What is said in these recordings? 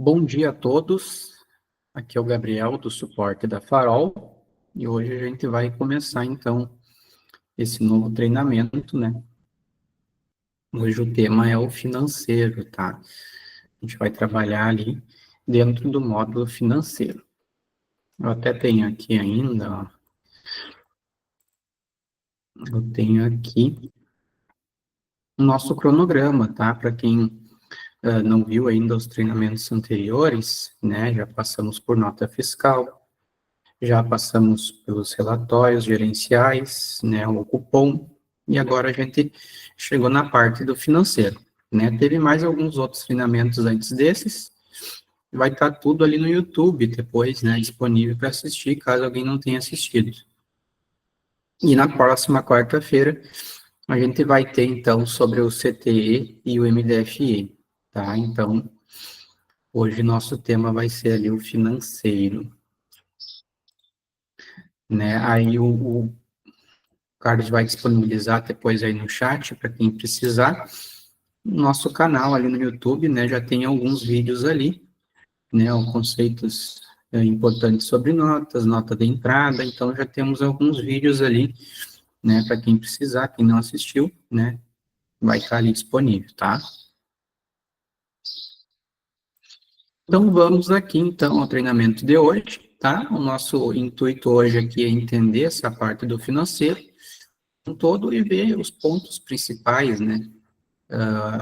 Bom dia a todos, aqui é o Gabriel do suporte da Farol e hoje a gente vai começar então esse novo treinamento, né? Hoje o tema é o financeiro, tá? A gente vai trabalhar ali dentro do módulo financeiro. Eu até tenho aqui ainda, ó, eu tenho aqui o nosso cronograma, tá? Para quem não viu ainda os treinamentos anteriores, né? Já passamos por nota fiscal, já passamos pelos relatórios gerenciais, né, o cupom, e agora a gente chegou na parte do financeiro, né? Teve mais alguns outros treinamentos antes desses, vai estar tudo ali no YouTube depois, né, disponível para assistir, caso alguém não tenha assistido. E na próxima quarta-feira, a gente vai ter, então, sobre o CTE e o MDFE, tá? Então, hoje nosso tema vai ser ali o financeiro, né? Aí o Carlos vai disponibilizar depois aí no chat para quem precisar. Nosso canal ali no YouTube, né, já tem alguns vídeos ali, né, conceitos importantes sobre notas, nota de entrada, então já temos alguns vídeos ali, né, para quem precisar, quem não assistiu, né, vai estar ali disponível, tá? Então vamos aqui então ao treinamento de hoje, tá? O nosso intuito hoje aqui é entender essa parte do financeiro um todo e ver os pontos principais, né,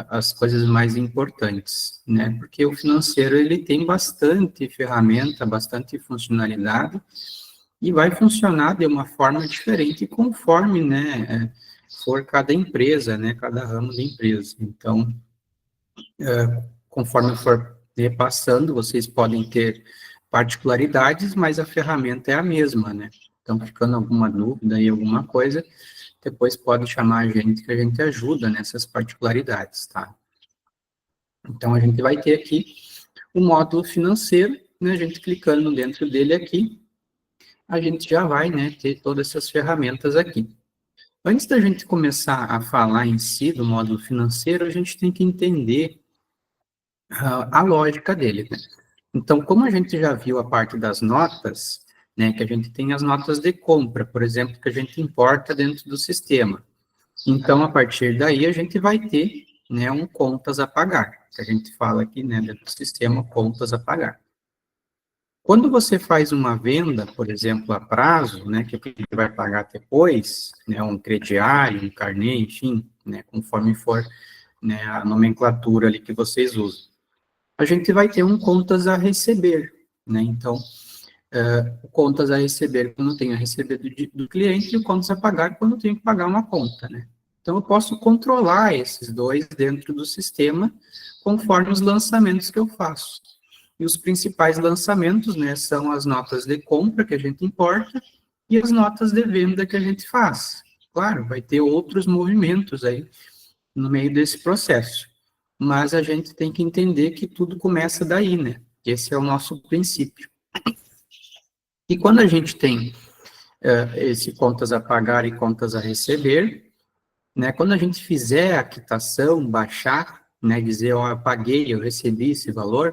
as coisas mais importantes, né? Porque o financeiro ele tem bastante ferramenta, bastante funcionalidade e vai funcionar de uma forma diferente conforme, né, for cada empresa, né, cada ramo de empresa. Então, conforme for repassando, vocês podem ter particularidades, mas a ferramenta é a mesma, né? Então, ficando alguma dúvida e alguma coisa, depois pode chamar a gente que a gente ajuda nessas particularidades, tá? Então, a gente vai ter aqui o módulo financeiro, né, a gente clicando dentro dele aqui, a gente já vai, né, ter todas essas ferramentas aqui. Antes da gente começar a falar em si do módulo financeiro, a gente tem que entender a lógica dele, né? Então, como a gente já viu a parte das notas, né, que a gente tem as notas de compra, por exemplo, que a gente importa dentro do sistema. Então, a partir daí, a gente vai ter, né, um contas a pagar, que a gente fala aqui, né, dentro do sistema, contas a pagar. Quando você faz uma venda, por exemplo, a prazo, né, que o cliente vai pagar depois, né, um crediário, um carnê, enfim, né, conforme for, né, a nomenclatura ali que vocês usam, a gente vai ter um contas a receber, né, então, o contas a receber quando tenho a receber do cliente e o contas a pagar quando tenho que pagar uma conta, né. Então, eu posso controlar esses dois dentro do sistema, conforme os lançamentos que eu faço. E os principais lançamentos, né, são as notas de compra que a gente importa e as notas de venda que a gente faz. Claro, vai ter outros movimentos aí no meio desse processo, mas a gente tem que entender que tudo começa daí, né? Esse é o nosso princípio. E quando a gente tem esse contas a pagar e contas a receber, né, quando a gente fizer a quitação, baixar, né, dizer, ó, eu paguei, eu recebi esse valor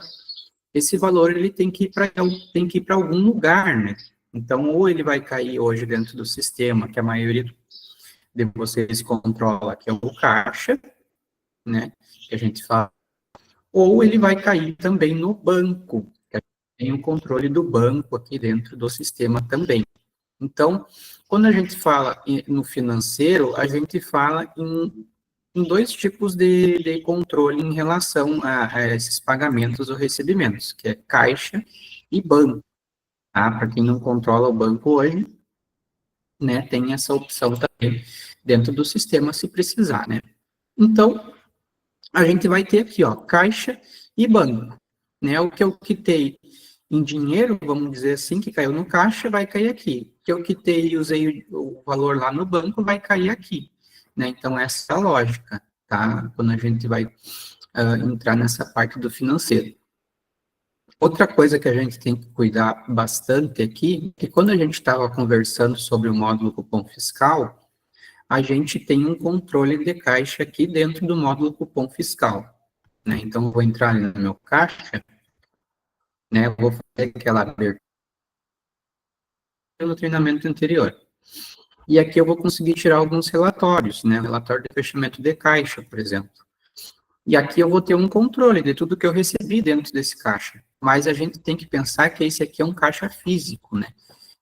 ele tem que ir para algum lugar, né? Então, ou ele vai cair hoje dentro do sistema, que a maioria de vocês controla, que é o caixa, né? Que a gente fala, ou ele vai cair também no banco, que a gente tem o controle do banco aqui dentro do sistema também. Então, quando a gente fala no financeiro, a gente fala em dois tipos de controle em relação a esses pagamentos ou recebimentos, que é caixa e banco. Tá? Para quem não controla o banco hoje, né, tem essa opção também dentro do sistema se precisar, né? Então, a gente vai ter aqui, ó, caixa e banco, né? O que eu quitei em dinheiro, vamos dizer assim, que caiu no caixa, vai cair aqui. O que eu quitei e usei o valor lá no banco, vai cair aqui, né? Então, essa é a lógica, tá? Quando a gente vai entrar nessa parte do financeiro. Outra coisa que a gente tem que cuidar bastante aqui, é que quando a gente estava conversando sobre o módulo cupom fiscal, a gente tem um controle de caixa aqui dentro do módulo cupom fiscal, né? Então, eu vou entrar ali no meu caixa, né? Eu vou fazer aquela abertura no treinamento anterior. E aqui eu vou conseguir tirar alguns relatórios, né? Relatório de fechamento de caixa, por exemplo. E aqui eu vou ter um controle de tudo que eu recebi dentro desse caixa. Mas a gente tem que pensar que esse aqui é um caixa físico, né?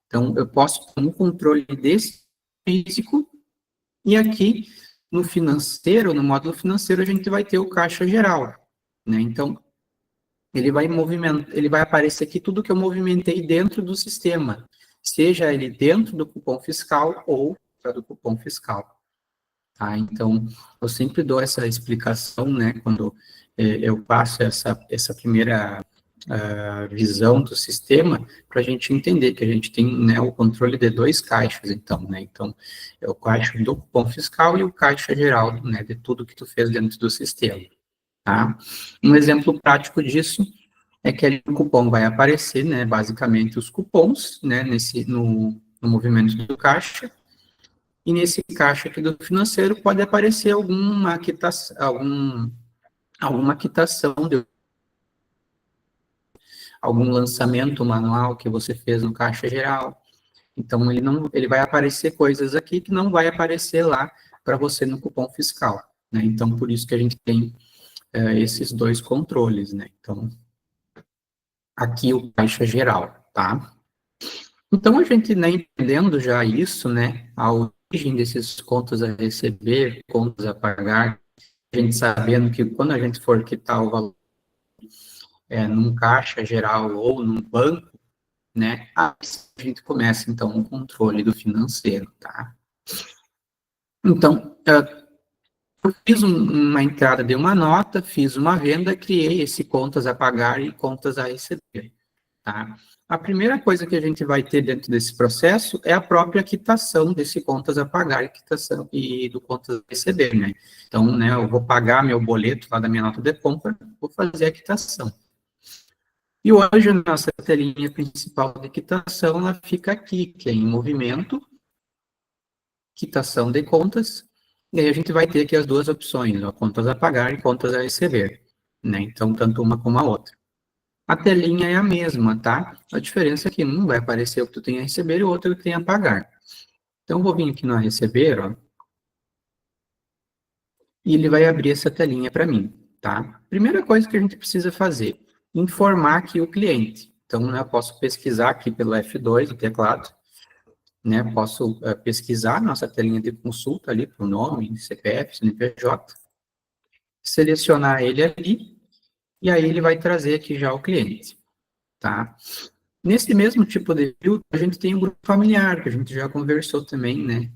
Então, eu posso ter um controle desse físico, e aqui no financeiro, no módulo financeiro, a gente vai ter o caixa geral, né? Então, ele vai aparecer aqui tudo que eu movimentei dentro do sistema, seja ele dentro do cupom fiscal ou fora do cupom fiscal. Tá? Então, eu sempre dou essa explicação, né, quando eu passo essa primeira visão do sistema, para a gente entender que a gente tem, né, o controle de dois caixas, então, né, então, é o caixa do cupom fiscal e o caixa geral, né, de tudo que tu fez dentro do sistema, tá? Um exemplo prático disso é que ali no cupom vai aparecer, né, basicamente os cupons, né, no movimento do caixa, e nesse caixa aqui do financeiro pode aparecer alguma quitação de algum lançamento manual que você fez no caixa geral. Então, ele vai aparecer coisas aqui que não vai aparecer lá para você no cupom fiscal, né? Então, por isso que a gente tem esses dois controles, né? Então, aqui o caixa geral, tá? Então, a gente, né, entendendo já isso, né, a origem desses contas a receber, contas a pagar, a gente sabendo que quando a gente for quitar o valor num caixa geral ou num banco, né, a gente começa, então, o controle do financeiro, tá? Então, eu fiz uma entrada de uma nota, fiz uma venda, criei esse contas a pagar e contas a receber, tá? A primeira coisa que a gente vai ter dentro desse processo é a própria quitação desse contas a pagar e quitação e do contas a receber, né? Então, né, eu vou pagar meu boleto lá da minha nota de compra, vou fazer a quitação. E hoje a nossa telinha principal de quitação, ela fica aqui, que é em movimento, quitação de contas, e aí a gente vai ter aqui as duas opções, ó, contas a pagar e contas a receber, né? Então, tanto uma como a outra. A telinha é a mesma, tá? A diferença é que um vai aparecer o que tu tem a receber e o outro que tem a pagar. Então, eu vou vir aqui no a receber, ó, e ele vai abrir essa telinha para mim, tá? Primeira coisa que a gente precisa fazer, informar aqui o cliente. Então, né, eu posso pesquisar aqui pelo F2 do teclado, né? Posso pesquisar nossa telinha de consulta ali, por nome, CPF, CNPJ, selecionar ele ali, e aí ele vai trazer aqui já o cliente, tá? Nesse mesmo tipo de filtro, a gente tem o grupo familiar, que a gente já conversou também, né,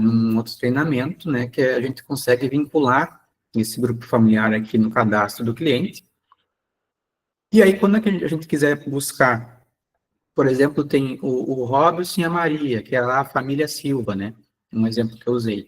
num outro treinamento, né, que a gente consegue vincular esse grupo familiar aqui no cadastro do cliente. E aí, quando a gente quiser buscar, por exemplo, tem o Robson e a Maria, que é lá a família Silva, né, um exemplo que eu usei.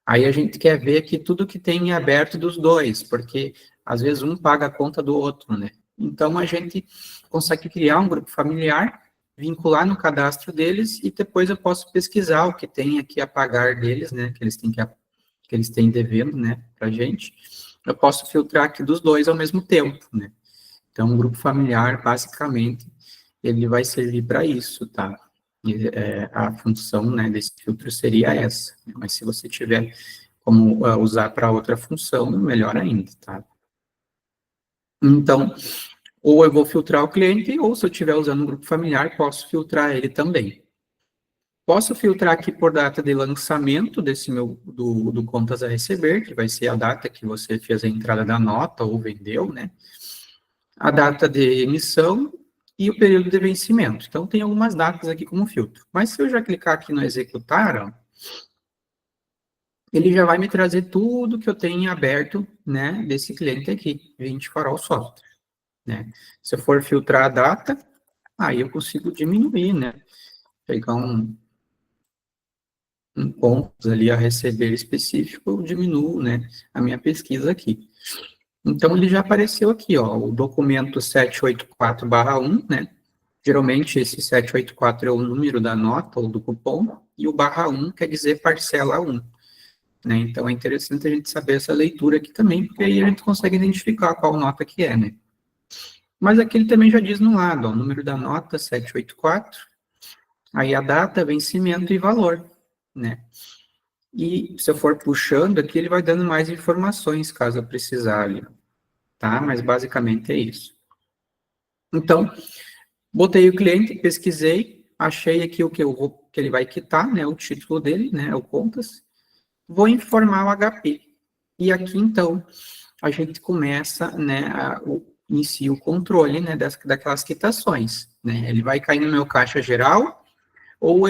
Aí a gente quer ver que tudo que tem em aberto dos dois, porque às vezes um paga a conta do outro, né? Então a gente consegue criar um grupo familiar, vincular no cadastro deles e depois eu posso pesquisar o que tem aqui a pagar deles, né? Que eles têm devendo, né? Para gente. Eu posso filtrar aqui dos dois ao mesmo tempo, né? Então, um grupo familiar, basicamente, ele vai servir para isso, tá? A função, né, desse filtro seria essa, né? Mas se você tiver como usar para outra função, melhor ainda, tá? Então, ou eu vou filtrar o cliente, ou se eu estiver usando um grupo familiar, posso filtrar ele também. Posso filtrar aqui por data de lançamento do contas a receber, que vai ser a data que você fez a entrada da nota ou vendeu, né? A data de emissão e o período de vencimento. Então, tem algumas datas aqui como filtro. Mas se eu já clicar aqui no executar, ó, ele já vai me trazer tudo que eu tenho aberto, né, desse cliente aqui, 20 Farol Software, né? Se eu for filtrar a data, aí eu consigo diminuir, né? Pegar um pontos ali a receber específico, eu diminuo, né, a minha pesquisa aqui. Então, ele já apareceu aqui, ó, o documento 784/1, né? Geralmente, esse 784 é o número da nota ou do cupom, e o /1 quer dizer parcela 1. Né? Então, é interessante a gente saber essa leitura aqui também, porque aí a gente consegue identificar qual nota que é, né? Mas aqui ele também já diz no lado, ó, o número da nota 784, aí a data, vencimento e valor, né? E se eu for puxando aqui, ele vai dando mais informações, caso eu precisar ali, tá? Mas basicamente é isso. Então, botei o cliente, pesquisei, achei aqui o que, que ele vai quitar, né? O título dele, né? O contas. Vou informar o HP. E aqui, então, a gente começa, né? Inicia o controle, né? Daquelas quitações, né? Ele vai cair no meu caixa geral ou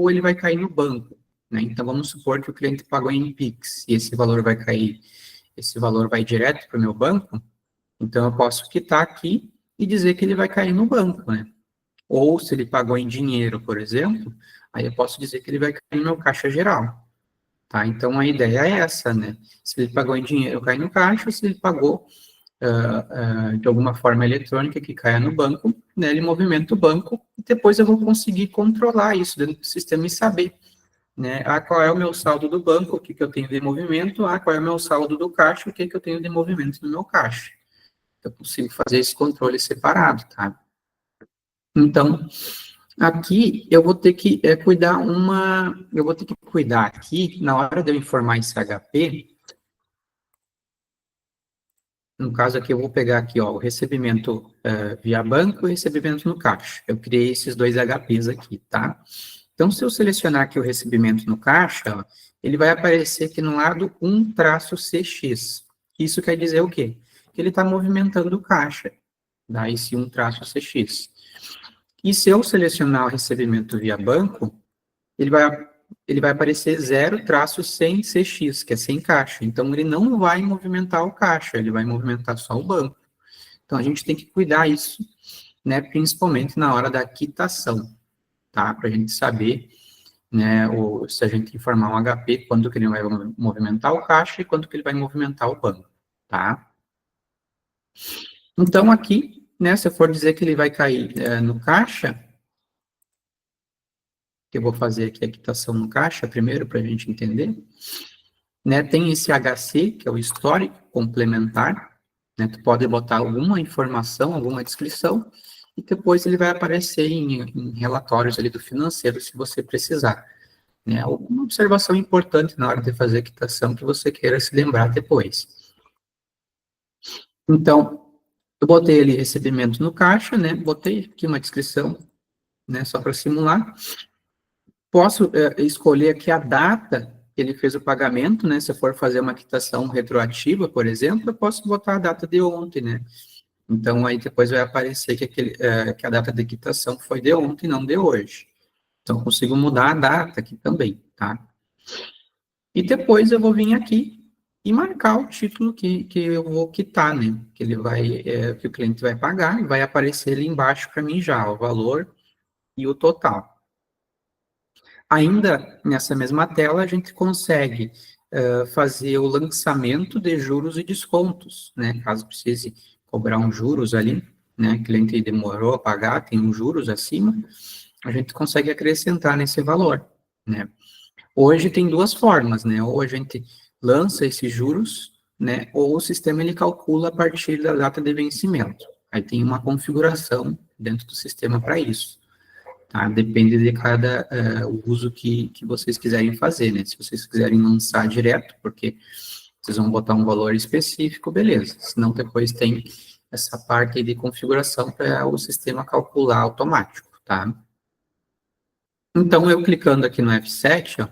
ele vai cair no banco, né? Então, vamos supor que o cliente pagou em Pix e esse valor vai cair, esse valor vai direto para o meu banco, então eu posso quitar aqui e dizer que ele vai cair no banco, né? Ou se ele pagou em dinheiro, por exemplo, aí eu posso dizer que ele vai cair no meu caixa geral, tá? Então a ideia é essa, né? Se ele pagou em dinheiro, cai no caixa, se ele pagou de alguma forma eletrônica que caia no banco, né? Ele movimenta o banco e depois eu vou conseguir controlar isso dentro do sistema e saber, né? Ah, qual é o meu saldo do banco, o que, que eu tenho de movimento, ah, qual é o meu saldo do caixa, o que, que eu tenho de movimento no meu caixa. Eu consigo fazer esse controle separado, tá? Então, aqui eu vou ter que eu vou ter que cuidar aqui, na hora de eu informar esse HP, no caso aqui eu vou pegar aqui, ó, o recebimento via banco e recebimento no caixa. Eu criei esses dois HPs aqui, tá? Então, se eu selecionar aqui o recebimento no caixa, ó, ele vai aparecer aqui no lado 1-CX. Isso quer dizer o quê? Que ele está movimentando o caixa, dá esse 1-CX. E se eu selecionar o recebimento via banco, ele vai, ele vai aparecer 0-100CX, que é sem caixa. Então, ele não vai movimentar o caixa, ele vai movimentar só o banco. Então, a gente tem que cuidar isso, né, principalmente na hora da quitação, tá? Para a gente saber, né, se a gente informar um HP, quando que ele vai movimentar o caixa e quando que ele vai movimentar o banco, tá? Então, aqui, né, se eu for dizer que ele vai cair no caixa, que eu vou fazer aqui a quitação no caixa primeiro, para a gente entender, né, tem esse HC, que é o histórico complementar, né, tu pode botar alguma informação, alguma descrição, e depois ele vai aparecer em relatórios ali do financeiro, se você precisar. Né, alguma observação importante na hora de fazer a quitação que você queira se lembrar depois. Então, eu botei ali recebimento no caixa, né, botei aqui uma descrição, né, só para simular. Posso escolher aqui a data que ele fez o pagamento, né? Se eu for fazer uma quitação retroativa, por exemplo, eu posso botar a data de ontem, né? Então, aí depois vai aparecer que a data de quitação foi de ontem, não de hoje. Então, eu consigo mudar a data aqui também, tá? E depois eu vou vir aqui e marcar o título que eu vou quitar, né? Que ele vai, que o cliente vai pagar, e vai aparecer ali embaixo para mim já, o valor e o total. Ainda nessa mesma tela, a gente consegue fazer o lançamento de juros e descontos, né? Caso precise cobrar uns juros ali, né? O cliente demorou a pagar, tem uns juros acima, a gente consegue acrescentar nesse valor, né? Hoje tem duas formas, né? Ou a gente lança esses juros, né? Ou o sistema ele calcula a partir da data de vencimento. Aí tem uma configuração dentro do sistema para isso. Tá? Depende de cada uso que vocês quiserem fazer, né? Se vocês quiserem lançar direto, porque vocês vão botar um valor específico, beleza. Senão depois tem essa parte de configuração para o sistema calcular automático, tá? Então, eu clicando aqui no F7, ó,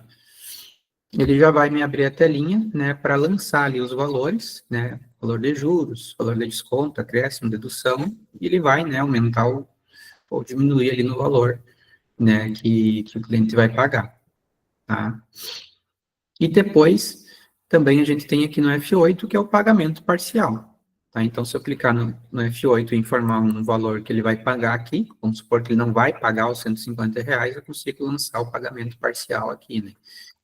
ele já vai me abrir a telinha, né, para lançar ali os valores, né, valor de juros, valor de desconto, acréscimo, dedução, e ele vai, né, aumentar ou diminuir ali no valor, né, que o cliente vai pagar, tá? E depois, também a gente tem aqui no F8, que é o pagamento parcial, tá? Então, se eu clicar no F8 e informar um valor que ele vai pagar aqui, vamos supor que ele não vai pagar os R$ 150, eu consigo lançar o pagamento parcial aqui, né?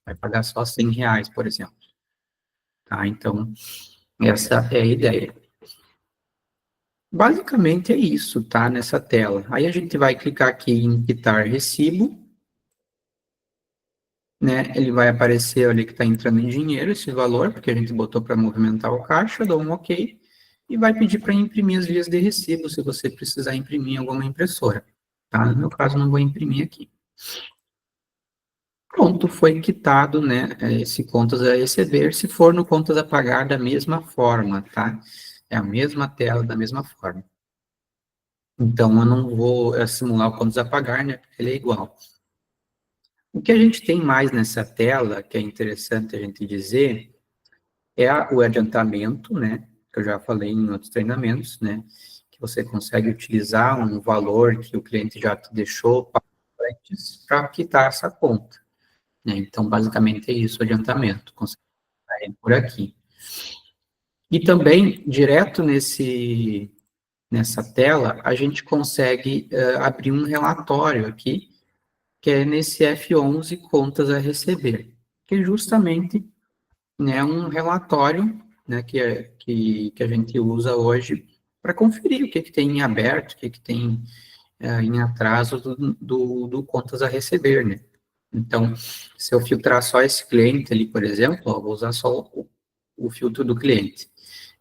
Vai pagar só R$ 100, por exemplo, tá? Então, essa é a ideia. Basicamente é isso, tá? Nessa tela. Aí a gente vai clicar aqui em quitar recibo, né? Ele vai aparecer ali que está entrando em dinheiro esse valor, porque a gente botou para movimentar o caixa, dou um OK, e vai pedir para imprimir as vias de recibo, se você precisar imprimir em alguma impressora. Tá? No meu caso, não vou imprimir aqui. Pronto, foi quitado, né, esse contas a receber, se for no contas a pagar da mesma forma, tá? É a mesma tela, da mesma forma. Então, eu não vou simular o contas a pagar, né, porque ele é igual. O que a gente tem mais nessa tela, que é interessante a gente dizer, é o adiantamento, né, que eu já falei em outros treinamentos, né, que você consegue utilizar um valor que o cliente já te deixou antes para quitar essa conta, né? Então, basicamente é isso, o adiantamento, consegue sair por aqui. E também, direto nessa tela, a gente consegue abrir um relatório aqui, que é nesse F11, contas a receber, que é justamente, né, um relatório, né, que a gente usa hoje para conferir o que tem em aberto, o que tem em atraso do contas a receber, né. Então, se eu filtrar só esse cliente ali, por exemplo, ó, vou usar só o filtro do cliente.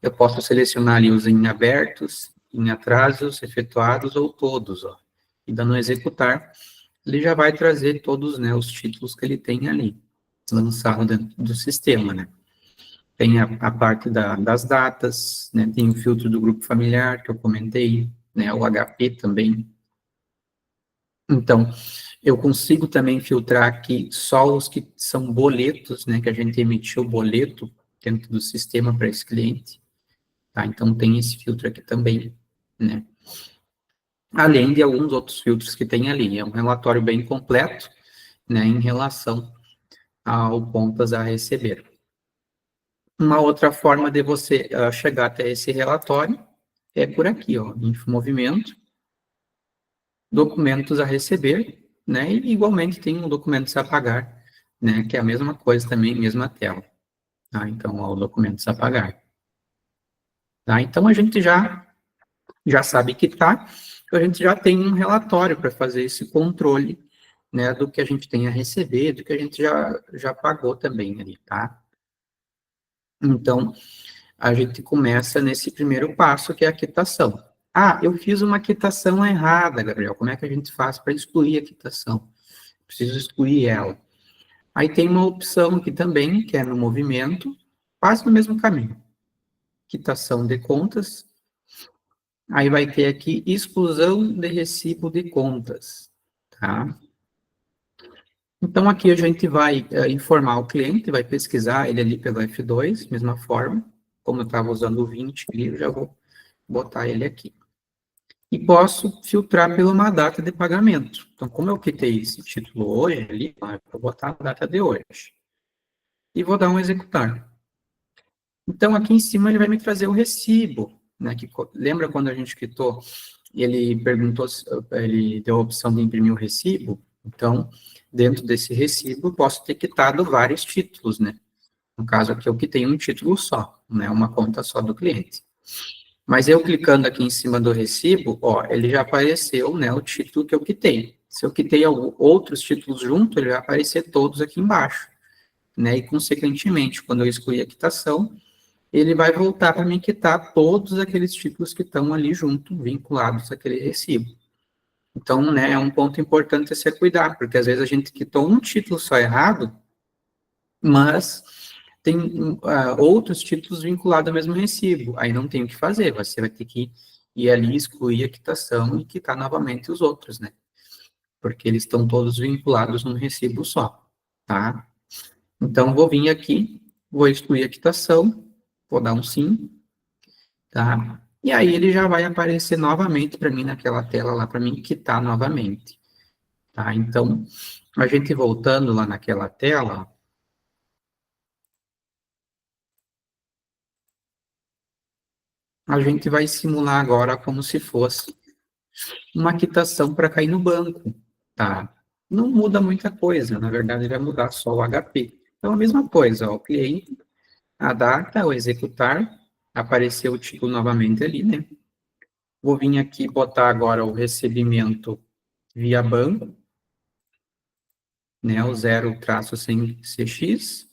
Eu posso selecionar ali os em abertos, em atrasos, efetuados ou todos, ó. E dando executar, ele já vai trazer todos, né, os títulos que ele tem ali, lançado dentro do sistema, né. Tem a parte das datas, né, tem o filtro do grupo familiar, que eu comentei, né, o HP também. Então, eu consigo também filtrar aqui só os que são boletos, né, que a gente emitiu o boleto dentro do sistema para esse cliente, tá? Então, tem esse filtro aqui também, né? Além de alguns outros filtros que tem ali. É um relatório bem completo, né, em relação ao contas a receber. Uma outra forma de você chegar até esse relatório é por aqui, ó, Infomovimento, documentos a receber, né, e igualmente tem um documentos a pagar, né, que é a mesma coisa também, mesma tela, tá? Então, ó, o documentos a pagar, tá? Então, a gente já sabe que tá, a gente já tem um relatório para fazer esse controle, né, do que a gente tem a receber, do que a gente já pagou também ali, tá? Então, a gente começa nesse primeiro passo, que é a quitação. Ah, eu fiz uma quitação errada, Gabriel. Como é que a gente faz para excluir a quitação? Preciso excluir ela. Aí tem uma opção aqui também, que é no movimento, quase no mesmo caminho. Quitação de contas. Aí vai ter aqui exclusão de recibo de contas, tá? Então, aqui a gente vai informar o cliente, vai pesquisar ele ali pelo F2, mesma forma. Como eu estava usando o 20 ali, eu já vou botar ele aqui. E posso filtrar pela uma data de pagamento. Então, como eu quitei esse título hoje ali, eu vou botar a data de hoje. E vou dar um executar. Então, aqui em cima ele vai me trazer o recibo, né? Que, lembra quando a gente quitou, ele perguntou, ele deu a opção de imprimir o recibo? Então, dentro desse recibo, eu posso ter quitado vários títulos, né? No caso aqui, eu quitei um título só, né? Uma conta só do cliente. Mas eu clicando aqui em cima do recibo, ó, ele já apareceu, né, o título que eu quitei. Se eu quitei outros títulos junto, ele vai aparecer todos aqui embaixo, né? E, consequentemente, quando eu excluir a quitação, ele vai voltar para me quitar todos aqueles títulos que estão ali junto, vinculados àquele recibo. Então, né, é um ponto importante a se cuidar, porque às vezes a gente quitou um título só errado, mas tem outros títulos vinculados ao mesmo recibo. Aí não tem o que fazer, você vai ter que ir ali, excluir a quitação e quitar novamente os outros, né? Porque eles estão todos vinculados num recibo só, tá? Então, vou vir aqui, vou excluir a quitação, vou dar um sim, tá? E aí ele já vai aparecer novamente para mim naquela tela lá, para mim quitar novamente, tá? Então, a gente voltando lá naquela tela, a gente vai simular agora como se fosse uma quitação para cair no banco, tá? Não muda muita coisa, na verdade vai mudar só o HP. Então, a mesma coisa, ó, o cliente, a data, o executar, apareceu o título novamente ali, né? Vou vir aqui botar agora o recebimento via banco, né, o 0-100CX,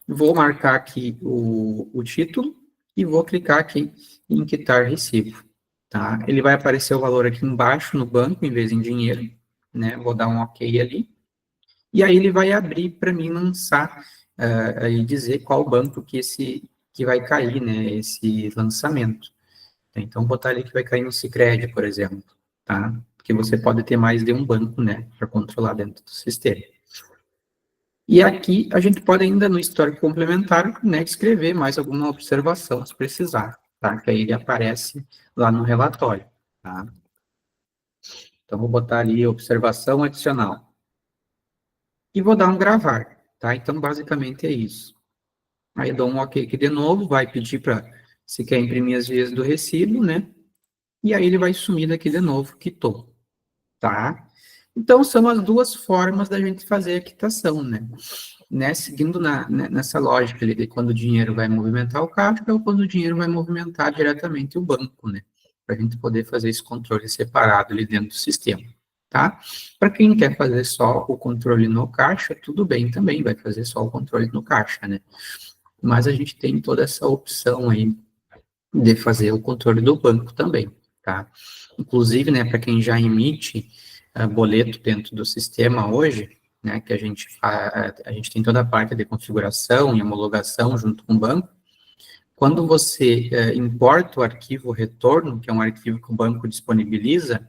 vou marcar aqui o título e vou clicar aqui em quitar recibo, tá? Ele vai aparecer o valor aqui embaixo no banco, em vez em dinheiro, né? Vou dar um OK ali. E aí ele vai abrir para mim lançar e dizer qual banco que vai cair, né? Esse lançamento. Então, botar ali que vai cair no Sicredi, por exemplo, tá? Porque você pode ter mais de um banco, né? Para controlar dentro do sistema. E aqui a gente pode ainda no histórico complementar, né, escrever mais alguma observação se precisar, tá? Que aí ele aparece lá no relatório, tá? Então vou botar ali observação adicional e vou dar um gravar, tá? Então basicamente é isso. Aí eu dou um OK aqui de novo, vai pedir para se quer imprimir as vias do recibo, né? E aí ele vai sumir daqui de novo, quitou, tá? Então são as duas formas da gente fazer a quitação, né, seguindo nessa lógica ali de quando o dinheiro vai movimentar o caixa ou quando o dinheiro vai movimentar diretamente o banco, né, para a gente poder fazer esse controle separado ali dentro do sistema, tá? Para quem quer fazer só o controle no caixa, tudo bem também, vai fazer só o controle no caixa, né? Mas a gente tem toda essa opção aí de fazer o controle do banco também, tá? Inclusive, né, para quem já emite boleto dentro do sistema hoje, né, que a gente tem toda a parte de configuração e homologação junto com o banco. Quando você importa o arquivo retorno, que é um arquivo que o banco disponibiliza,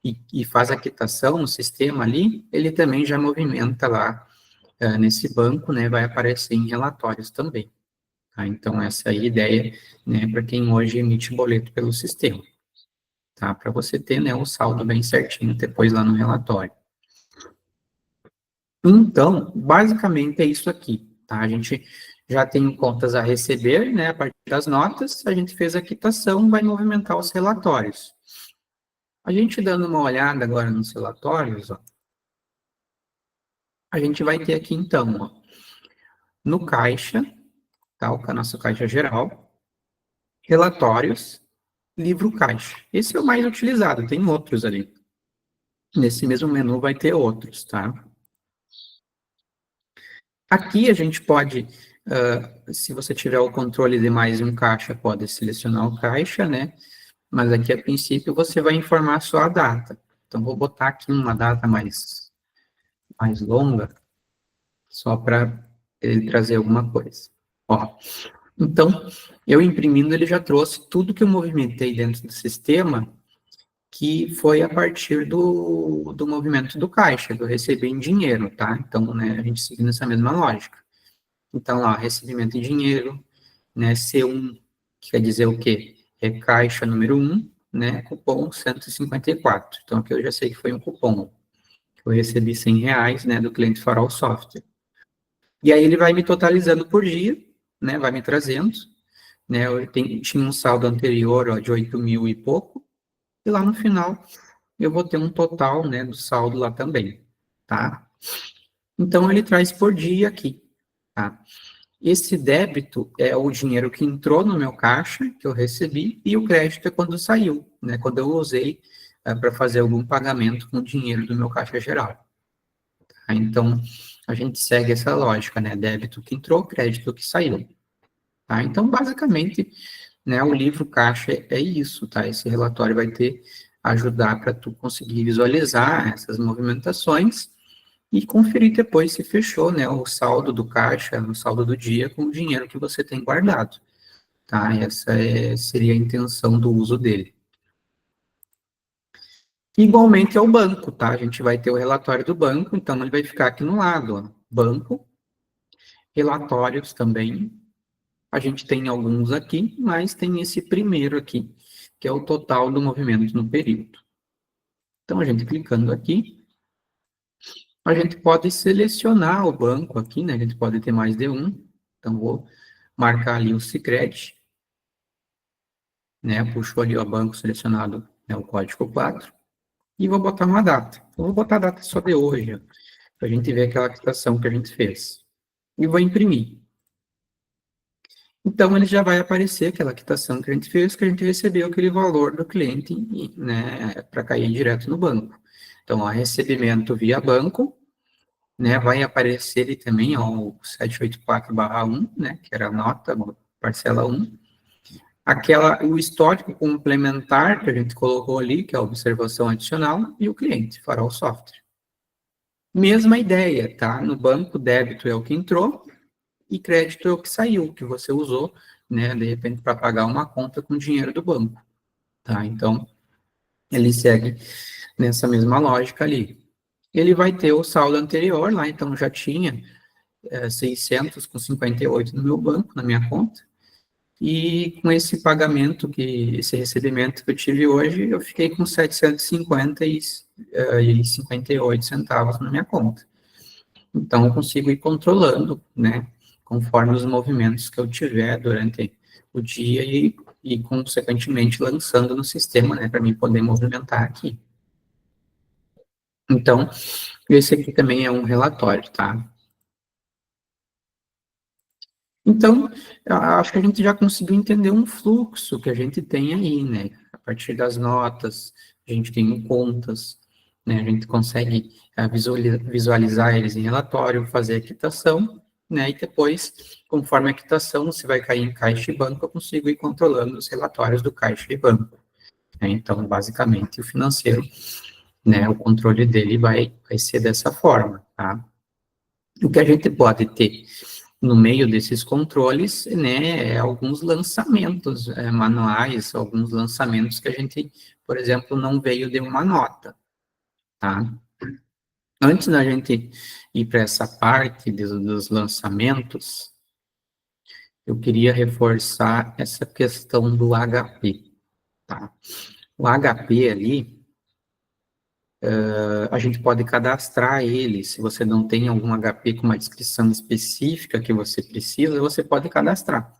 e faz a quitação no sistema ali, ele também já movimenta lá nesse banco, né, vai aparecer em relatórios também. Tá? Então, essa é a ideia, né, para quem hoje emite boleto pelo sistema, tá? Para você ter, né, o saldo bem certinho depois lá no relatório. Então, basicamente é isso aqui, tá? A gente já tem contas a receber, né, a partir das notas, a gente fez a quitação, vai movimentar os relatórios. A gente dando uma olhada agora nos relatórios, ó, a gente vai ter aqui, então, ó, no caixa, tá, o nosso caixa geral, relatórios, livro caixa. Esse é o mais utilizado, tem outros ali. Nesse mesmo menu vai ter outros, tá? Aqui a gente pode, se você tiver o controle de mais um caixa, pode selecionar o caixa, né? Mas aqui, a princípio, você vai informar só a data. Então, vou botar aqui uma data mais longa, só para ele trazer alguma coisa. Ó, então, eu imprimindo, ele já trouxe tudo que eu movimentei dentro do sistema, que foi a partir do movimento do caixa, que eu recebi em dinheiro, tá? Então, né, a gente seguindo essa mesma lógica. Então, lá, recebimento em dinheiro, né, C1, que quer dizer o quê? É caixa número 1, né, cupom 154. Então, aqui eu já sei que foi um cupom, que eu recebi R$ 100, né, do cliente Farol Software. E aí ele vai me totalizando por dia, né, vai me trazendo, né, tinha um saldo anterior, ó, de 8 mil e pouco, e lá no final eu vou ter um total, né, do saldo lá também, tá? Então, ele traz por dia aqui, tá? Esse débito é o dinheiro que entrou no meu caixa, que eu recebi, e o crédito é quando saiu, né? Quando eu usei para fazer algum pagamento com o dinheiro do meu caixa geral. Tá? Então, a gente segue essa lógica, né? Débito que entrou, crédito que saiu. Tá? Então, basicamente, né, o livro caixa é isso, tá? Esse relatório vai ajudar para tu conseguir visualizar essas movimentações e conferir depois se fechou, né, o saldo do caixa, o saldo do dia com o dinheiro que você tem guardado, tá? Essa seria a intenção do uso dele. Igualmente é o banco, tá? A gente vai ter o relatório do banco, então ele vai ficar aqui no lado, ó. Banco, relatórios também. A gente tem alguns aqui, mas tem esse primeiro aqui, que é o total do movimento no período. Então, a gente clicando aqui, a gente pode selecionar o banco aqui, né? A gente pode ter mais de um. Então, vou marcar ali o Sicredi, né? Puxou ali o banco selecionado, né, o código 4, e vou botar uma data. Eu vou botar a data só de hoje, para a gente ver aquela quitação que a gente fez. E vou imprimir. Então, ele já vai aparecer aquela quitação que a gente fez, que a gente recebeu aquele valor do cliente, né, para cair direto no banco. Então, ó, recebimento via banco, né, vai aparecer ele também, ó, o 784/1, né, que era a nota, parcela 1, o histórico complementar que a gente colocou ali, que é a observação adicional, e o cliente, fará o software. Mesma ideia, tá? No banco, débito é o que entrou e crédito é o que saiu, que você usou, né, de repente, para pagar uma conta com dinheiro do banco, tá? Então, ele segue nessa mesma lógica ali. Ele vai ter o saldo anterior lá, então já tinha 658 no meu banco, na minha conta, e com esse pagamento, esse recebimento que eu tive hoje, eu fiquei com 750 e 58 centavos na minha conta. Então, eu consigo ir controlando, né, conforme os movimentos que eu tiver durante o dia e consequentemente, lançando no sistema, né, para mim poder movimentar aqui. Então, esse aqui também é um relatório, tá? Então, eu acho que a gente já conseguiu entender um fluxo que a gente tem aí, né? A partir das notas, a gente tem contas, né? A gente consegue visualizar eles em relatório, fazer a quitação, né? E depois, conforme a quitação, se vai cair em caixa e banco, eu consigo ir controlando os relatórios do caixa e banco, né? Então, basicamente, o financeiro, né? O controle dele vai ser dessa forma, tá? O que a gente pode ter no meio desses controles, né, alguns lançamentos manuais, alguns lançamentos que a gente, por exemplo, não veio de uma nota, tá? Antes da gente ir para essa parte dos lançamentos, eu queria reforçar essa questão do HP, tá? O HP ali, a gente pode cadastrar ele, se você não tem algum HP com uma descrição específica que você precisa, você pode cadastrar.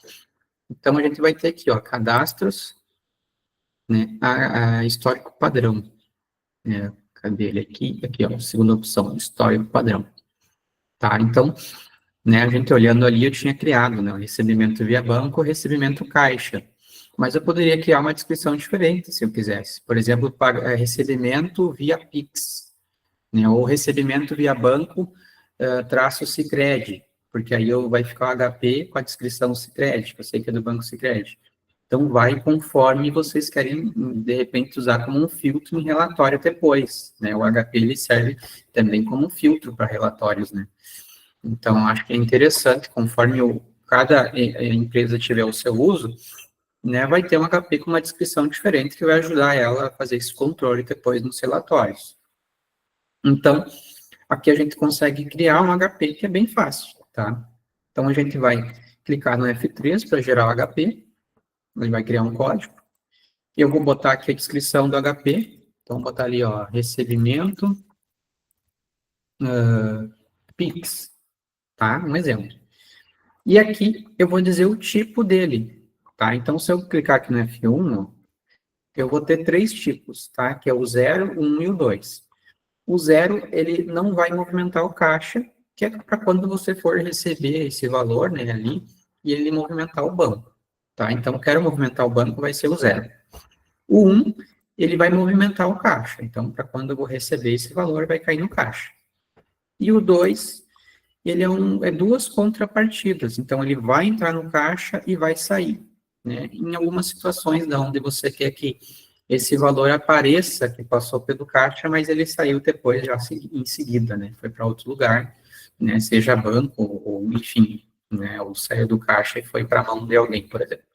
Então, a gente vai ter aqui, ó, cadastros, né, a histórico padrão. Né, cadê ele aqui? Aqui, ó, segunda opção, histórico padrão. Tá, então, né, a gente olhando ali, eu tinha criado, né, o recebimento via banco, o recebimento caixa. Mas eu poderia criar uma descrição diferente, se eu quisesse. Por exemplo, recebimento via Pix, né, ou recebimento via banco, traço Sicredi, porque aí vai ficar o HP com a descrição Sicredi, que eu sei que é do banco Sicredi. Então, vai conforme vocês querem, de repente, usar como um filtro em relatório depois, né? O HP, ele serve também como um filtro para relatórios, né? Então, acho que é interessante, conforme cada empresa tiver o seu uso, né, vai ter um HP com uma descrição diferente que vai ajudar ela a fazer esse controle depois nos relatórios. Então, aqui a gente consegue criar um HP que é bem fácil, tá? Então, a gente vai clicar no F3 para gerar o HP, ele vai criar um código, e eu vou botar aqui a descrição do HP. Então, vou botar ali, ó, recebimento, Pix, tá? Um exemplo. E aqui eu vou dizer o tipo dele, tá? Então, se eu clicar aqui no F1, ó, eu vou ter três tipos, tá? Que é o 0, 1 e o 2. O 0, ele não vai movimentar o caixa, que é para quando você for receber esse valor, né, ali, e ele movimentar o banco, tá? Então, quero movimentar o banco, vai ser o 0. O 1, ele vai movimentar o caixa. Então, para quando eu vou receber esse valor, vai cair no caixa. E o 2, ele é duas contrapartidas. Então, ele vai entrar no caixa e vai sair. Né? Em algumas situações da onde você quer que esse valor apareça, que passou pelo caixa, mas ele saiu depois, já em seguida, né? Foi para outro lugar, né? Seja banco ou enfim, né? Ou saiu do caixa e foi para a mão de alguém, por exemplo.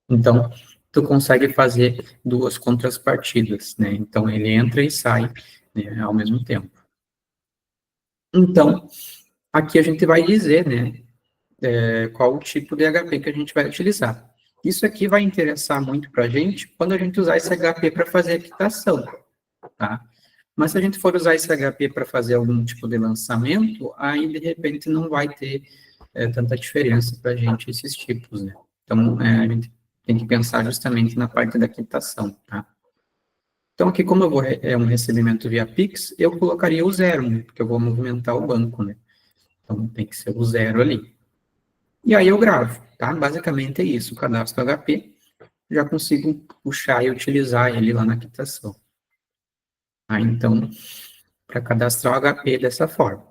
Então, tu consegue fazer duas contrapartidas, né? Então, ele entra e sai, né, ao mesmo tempo. Então, aqui a gente vai dizer, né, qual o tipo de HP que a gente vai utilizar. Isso aqui vai interessar muito para a gente quando a gente usar esse HP para fazer a quitação, tá? Mas se a gente for usar esse HP para fazer algum tipo de lançamento, aí, de repente, não vai ter tanta diferença para a gente esses tipos, né? Então, a gente tem que pensar justamente na parte da quitação, tá? Então, aqui, como é um recebimento via Pix, eu colocaria o 0, né? Porque eu vou movimentar o banco, né? Então, tem que ser o 0 ali. E aí eu gravo, tá? Basicamente é isso. O cadastro HP, já consigo puxar e utilizar ele lá na quitação. Tá? Então, para cadastrar o HP dessa forma.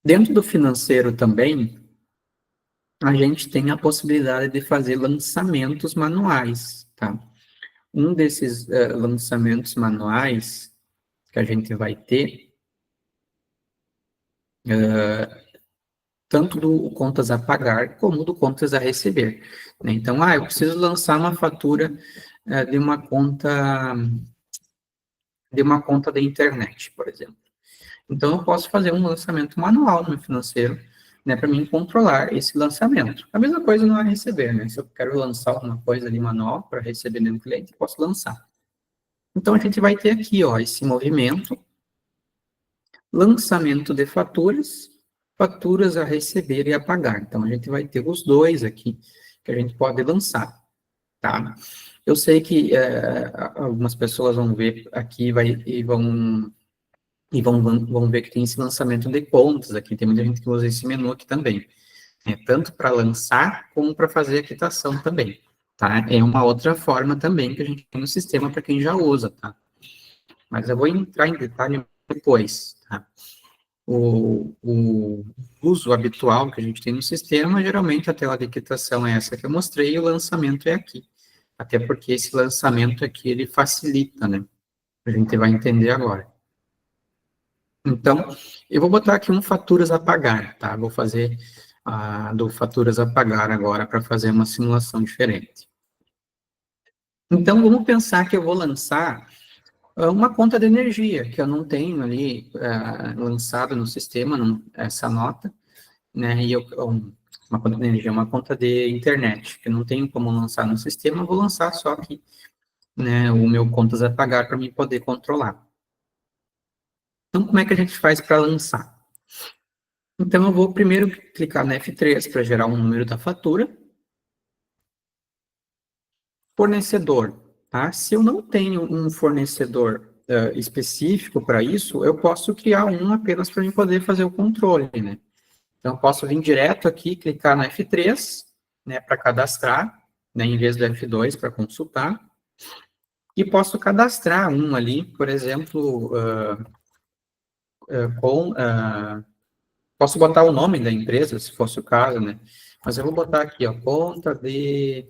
Dentro do financeiro também, a gente tem a possibilidade de fazer lançamentos manuais, tá? Um desses lançamentos manuais que a gente vai ter, tanto do contas a pagar como do contas a receber, né? Então, eu preciso lançar uma fatura de uma conta da internet, por exemplo. Então, eu posso fazer um lançamento manual no meu financeiro, né, para mim controlar esse lançamento. A mesma coisa no receber, né? Se eu quero lançar alguma coisa ali manual para receber no cliente, eu posso lançar. Então, a gente vai ter aqui, ó, esse movimento, lançamento de faturas, faturas a receber e a pagar. Então, a gente vai ter os dois aqui que a gente pode lançar, tá? Eu sei que algumas pessoas vão ver aqui vão ver que tem esse lançamento de contas aqui. Tem muita gente que usa esse menu aqui também, né? Tanto para lançar como para fazer a quitação também, tá? É uma outra forma também que a gente tem no sistema para quem já usa, tá? Mas eu vou entrar em detalhe depois, tá? O uso habitual que a gente tem no sistema, geralmente a tela de quitação é essa que eu mostrei e o lançamento é aqui. Até porque esse lançamento aqui, ele facilita, né? A gente vai entender agora. Então, eu vou botar aqui um faturas a pagar, tá? Vou fazer do faturas a pagar agora para fazer uma simulação diferente. Então, vamos pensar que eu vou lançar uma conta de energia, que eu não tenho ali lançado no sistema, essa nota, né? Uma conta de energia, uma conta de internet, que eu não tenho como lançar no sistema, eu vou lançar só aqui, né? O meu contas a pagar para mim poder controlar. Então, como é que a gente faz para lançar? Então, eu vou primeiro clicar na F3 para gerar um número da fatura. Fornecedor, tá? Se eu não tenho um fornecedor específico para isso, eu posso criar um apenas para mim poder fazer o controle, né? Então, eu posso vir direto aqui, clicar na F3, né, para cadastrar, né, em vez do F2 para consultar, e posso cadastrar um ali, por exemplo, posso botar o nome da empresa, se fosse o caso, né? Mas eu vou botar aqui, ó, conta de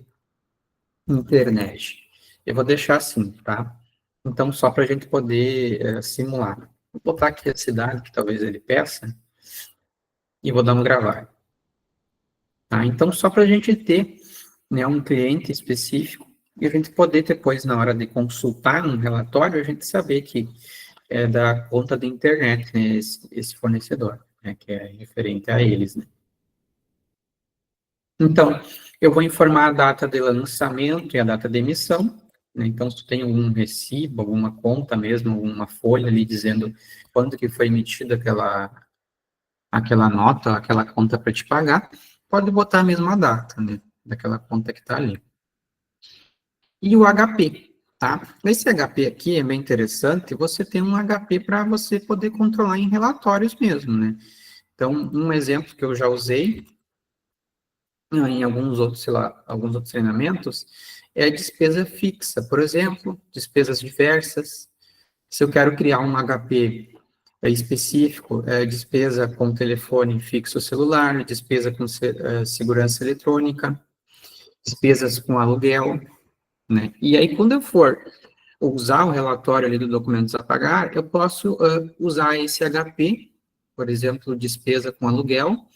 internet. Eu vou deixar assim, tá? Então, só para a gente poder simular. Vou botar aqui a cidade que talvez ele peça e vou dar um gravar. Tá? Então, só para a gente ter, né, um cliente específico e a gente poder depois, na hora de consultar um relatório, a gente saber que é da conta da internet, né, esse fornecedor, né, que é referente a eles, né? Então, eu vou informar a data de lançamento e a data de emissão, né? Então, se tu tem algum recibo, alguma conta mesmo, alguma folha ali dizendo quando que foi emitida aquela nota, aquela conta para te pagar, pode botar a mesma data, né, daquela conta que está ali. E o HP, tá? Esse HP aqui é bem interessante, você tem um HP para você poder controlar em relatórios mesmo, né? Então, um exemplo que eu já usei em alguns outros, sei lá, alguns outros treinamentos, é a despesa fixa, por exemplo, despesas diversas. Se eu quero criar um HP específico, despesa com telefone fixo celular, despesa com segurança eletrônica, despesas com aluguel, né? E aí, quando eu for usar o relatório ali do documentos a pagar, eu posso usar esse HP, por exemplo, despesa com aluguel,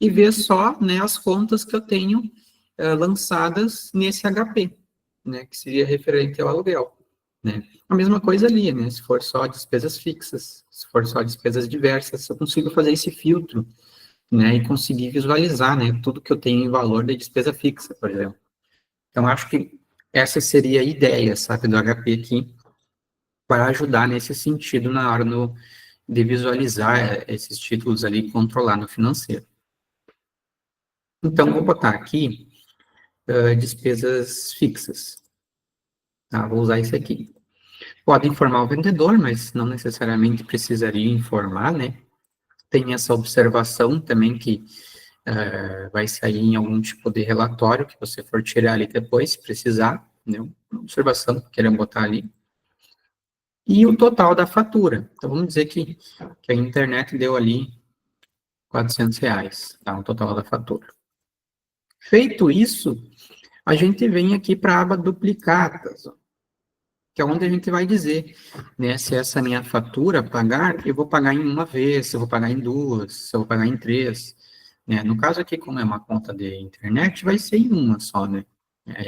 e ver só, né, as contas que eu tenho lançadas nesse HP, né, que seria referente ao aluguel, né. A mesma coisa ali, né, se for só despesas fixas, se for só despesas diversas, eu consigo fazer esse filtro, né, e conseguir visualizar, né, tudo que eu tenho em valor de despesa fixa, por exemplo. Então, acho que essa seria a ideia, sabe, do HP aqui, para ajudar nesse sentido na hora de visualizar esses títulos ali e controlar no financeiro. Então, vou botar aqui despesas fixas. Tá? Vou usar esse aqui. Pode informar o vendedor, mas não necessariamente precisaria informar, né? Tem essa observação também que vai sair em algum tipo de relatório que você for tirar ali depois, se precisar, né? Uma observação que queremos botar ali. E o total da fatura. Então, vamos dizer que a internet deu ali R$ 400, tá? O total da fatura. Feito isso, a gente vem aqui para a aba duplicatas, ó, que é onde a gente vai dizer, né, se essa minha fatura pagar, eu vou pagar em uma vez, se eu vou pagar em duas, se eu vou pagar em três, né? No caso aqui, como é uma conta de internet, vai ser em uma só, né?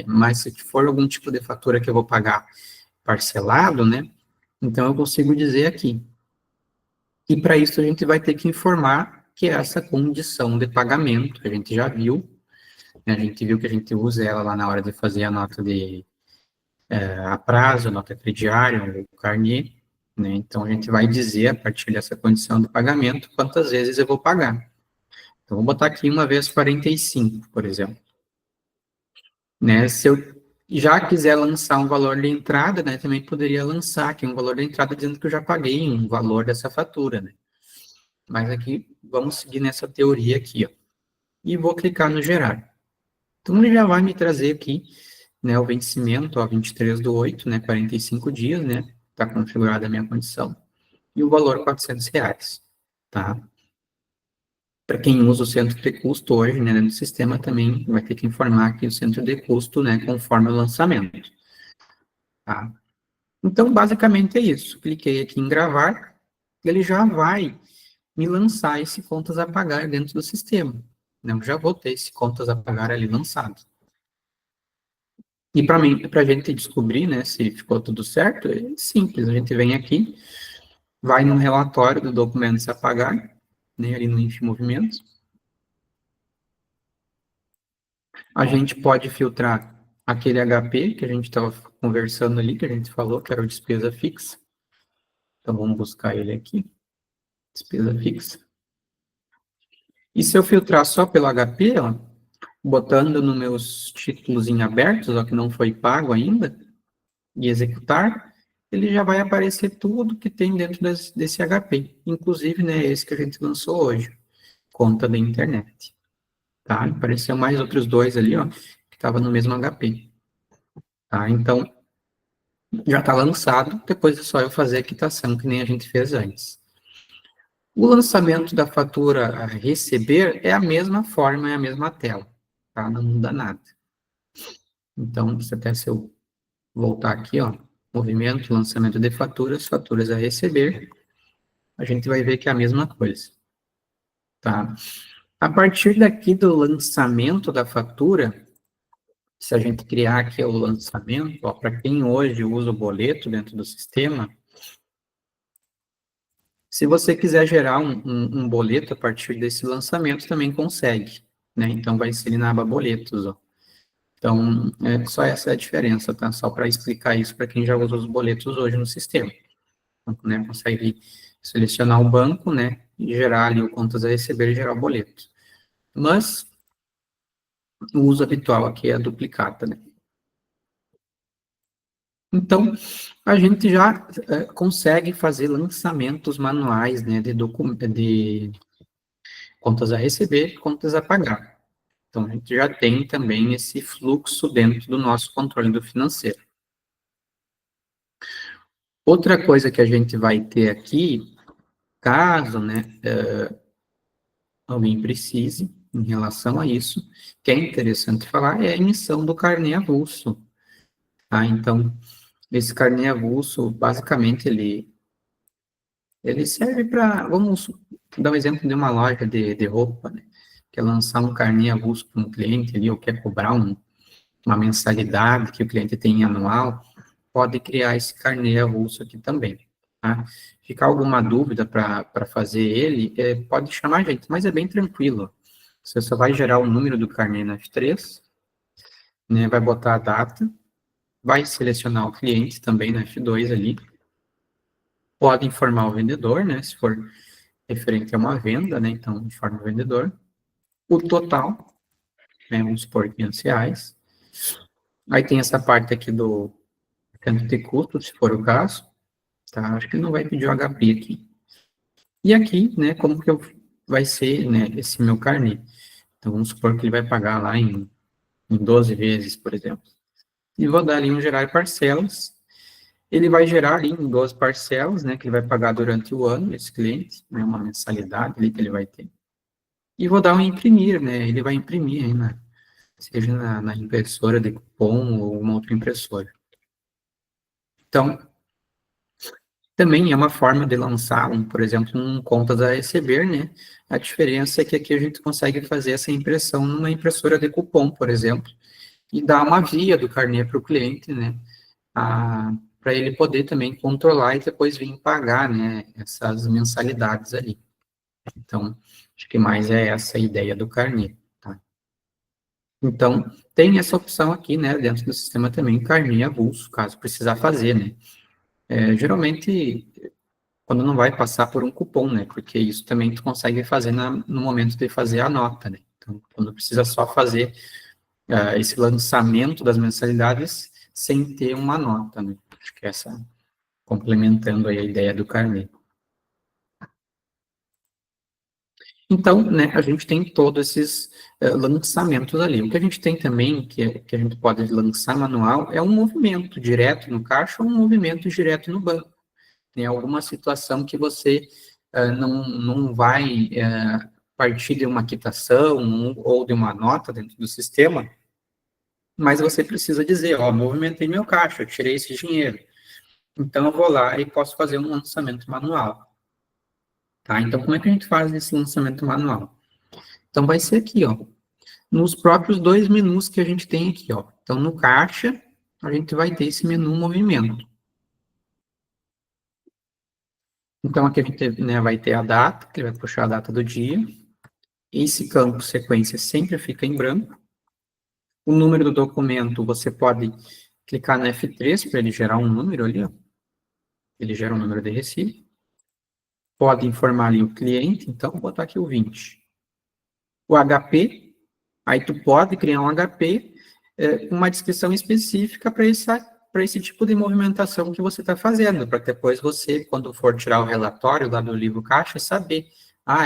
Mas se for algum tipo de fatura que eu vou pagar parcelado, né? Então eu consigo dizer aqui. E para isso a gente vai ter que informar que é essa condição de pagamento, que a gente já viu, né? A gente viu que a gente usa ela lá na hora de fazer a nota de a prazo, a nota crediária, o carnê, né? Então a gente vai dizer a partir dessa condição de pagamento quantas vezes eu vou pagar. Então vou botar aqui uma vez 45, por exemplo, né? Se eu já quiser lançar um valor de entrada, né, também poderia lançar aqui um valor de entrada dizendo que eu já paguei um valor dessa fatura, né? Mas aqui, vamos seguir nessa teoria aqui, ó. E vou clicar no gerar. Então, ele já vai me trazer aqui, né, o vencimento, ó, 23/8, né, 45 dias, né? Está configurada a minha condição. E o valor R$ 400, tá? Para quem usa o centro de custo hoje, né, no sistema também vai ter que informar aqui o centro de custo, né, conforme o lançamento, tá? Então, basicamente é isso. Cliquei aqui em gravar, ele já vai me lançar esse contas a pagar dentro do sistema. Né? Eu já vou ter esse contas a pagar ali lançado. E para mim, para a gente descobrir, né, se ficou tudo certo, é simples. A gente vem aqui, vai no relatório do documentos a pagar, né, ali no Info Movimentos. A gente pode filtrar aquele HP que a gente estava conversando ali, que a gente falou que era o despesa fixa. Então, vamos buscar ele aqui, despesa fixa. E se eu filtrar só pelo HP, ó, botando nos meus títulos em abertos, ó, que não foi pago ainda, e executar, ele já vai aparecer tudo que tem dentro desse HP, inclusive, né, esse que a gente lançou hoje, conta da internet, tá? Apareceu mais outros dois ali, ó, que estava no mesmo HP, tá? Então, já está lançado, depois é só eu fazer a quitação, que nem a gente fez antes. O lançamento da fatura a receber é a mesma forma, é a mesma tela, tá? Não muda nada. Então, se eu voltar aqui, ó, movimento, lançamento de faturas, faturas a receber, a gente vai ver que é a mesma coisa, tá? A partir daqui do lançamento da fatura, se a gente criar aqui o lançamento, ó, para quem hoje usa o boleto dentro do sistema, se você quiser gerar um boleto a partir desse lançamento, também consegue, né? Então, vai ser na aba boletos, ó. Então, só essa é a diferença, tá? Só para explicar isso para quem já usa os boletos hoje no sistema. Então, né, consegue selecionar o banco, né, e gerar ali o contas a receber e gerar o boleto. Mas, o uso habitual aqui é a duplicata, né? Então, a gente já consegue fazer lançamentos manuais, né, de contas a receber e contas a pagar. Então, a gente já tem também esse fluxo dentro do nosso controle do financeiro. Outra coisa que a gente vai ter aqui, caso, né, alguém precise, em relação a isso, que é interessante falar, é a emissão do carnê avulso. Tá? Então, esse carnê avulso, basicamente, ele serve para, vamos dar um exemplo de uma loja de roupa, né? Quer lançar um carnê avulso para um cliente ali, ou quer cobrar uma mensalidade que o cliente tem anual, pode criar esse carnê avulso aqui também. Tá? Ficar alguma dúvida para fazer ele, pode chamar a gente, mas é bem tranquilo. Você só vai gerar o número do carnê na F3, né, vai botar a data, vai selecionar o cliente também na F2 ali, pode informar o vendedor, né, se for referente a uma venda, né, então informa o vendedor, o total, né, vamos supor R$ 500, aí tem essa parte aqui do canto de custo, se for o caso, tá, acho que ele não vai pedir o HP aqui. E aqui, né, como que vai ser, né, esse meu carnê. Então, vamos supor que ele vai pagar lá em 12 vezes, por exemplo. E vou dar ali um gerar parcelas. Ele vai gerar ali em 12 parcelas, né, que ele vai pagar durante o ano, esse cliente, né, uma mensalidade ali que ele vai ter. E vou dar um imprimir, né, ele vai imprimir aí, né, seja na impressora de cupom ou uma outra impressora. Então, também é uma forma de lançar, por exemplo, contas a receber, né? A diferença é que aqui a gente consegue fazer essa impressão numa impressora de cupom, por exemplo, e dar uma via do carnê para o cliente, né? Para ele poder também controlar e depois vir pagar, né? Essas mensalidades ali. Então, acho que mais é essa a ideia do carnê, tá? Então, tem essa opção aqui, né? Dentro do sistema também, carnê avulso, caso precisar fazer, né? Geralmente quando não vai passar por um cupom, né? Porque isso também tu consegue fazer no momento de fazer a nota, né? Então, quando precisa só fazer esse lançamento das mensalidades sem ter uma nota, né? Acho que essa, complementando aí a ideia do carnê. Então, né, a gente tem todos esses lançamentos ali. O que a gente tem também, que a gente pode lançar manual, é um movimento direto no caixa ou um movimento direto no banco. Tem alguma situação que você não vai partir de uma quitação ou de uma nota dentro do sistema, mas você precisa dizer, ó, movimentei meu caixa, eu tirei esse dinheiro. Então, eu vou lá e posso fazer um lançamento manual. Tá? Então, como é que a gente faz esse lançamento manual? Então, vai ser aqui, ó, nos próprios dois menus que a gente tem aqui, ó. Então, no caixa, a gente vai ter esse menu movimento. Então, aqui a gente, né, vai ter a data, que vai puxar a data do dia. Esse campo sequência sempre fica em branco. O número do documento, você pode clicar no F3 para ele gerar um número ali, ó. Ele gera um número de recibo. Pode informar ali o cliente, então vou botar aqui o 20. O HP, aí tu pode criar um HP com uma descrição específica para esse tipo de movimentação que você está fazendo, para depois você, quando for tirar o relatório lá do livro caixa, saber,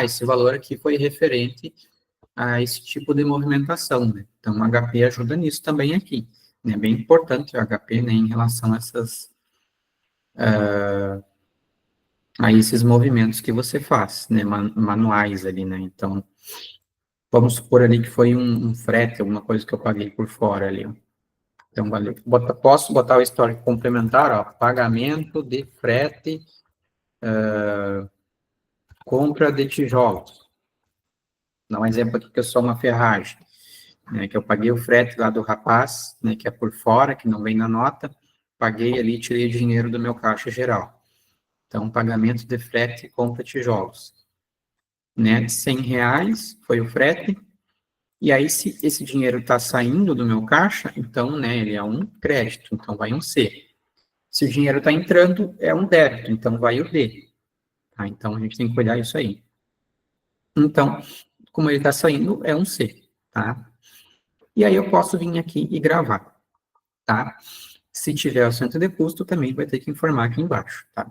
esse valor aqui foi referente a esse tipo de movimentação, né? Então, o HP ajuda nisso também aqui. É né? Bem importante o HP, né, em relação a esses movimentos que você faz, né, manuais ali, né? Então, vamos supor ali que foi um frete, alguma coisa que eu paguei por fora ali, ó. Então, valeu. Posso botar o histórico complementar, ó, pagamento de frete, compra de tijolos. Dá um exemplo aqui que eu sou uma ferragem, né, que eu paguei o frete lá do rapaz, né, que é por fora, que não vem na nota, paguei ali, tirei o dinheiro do meu caixa geral. Então, pagamento de frete e compra tijolos. Né, R$ 100 foi o frete, e aí se esse dinheiro está saindo do meu caixa, então, né, ele é um crédito, então vai um C. Se o dinheiro está entrando, é um débito, então vai o D. Tá? Então, a gente tem que olhar isso aí. Então, como ele está saindo, é um C, tá? E aí eu posso vir aqui e gravar, tá? Se tiver o centro de custo, também vai ter que informar aqui embaixo, tá?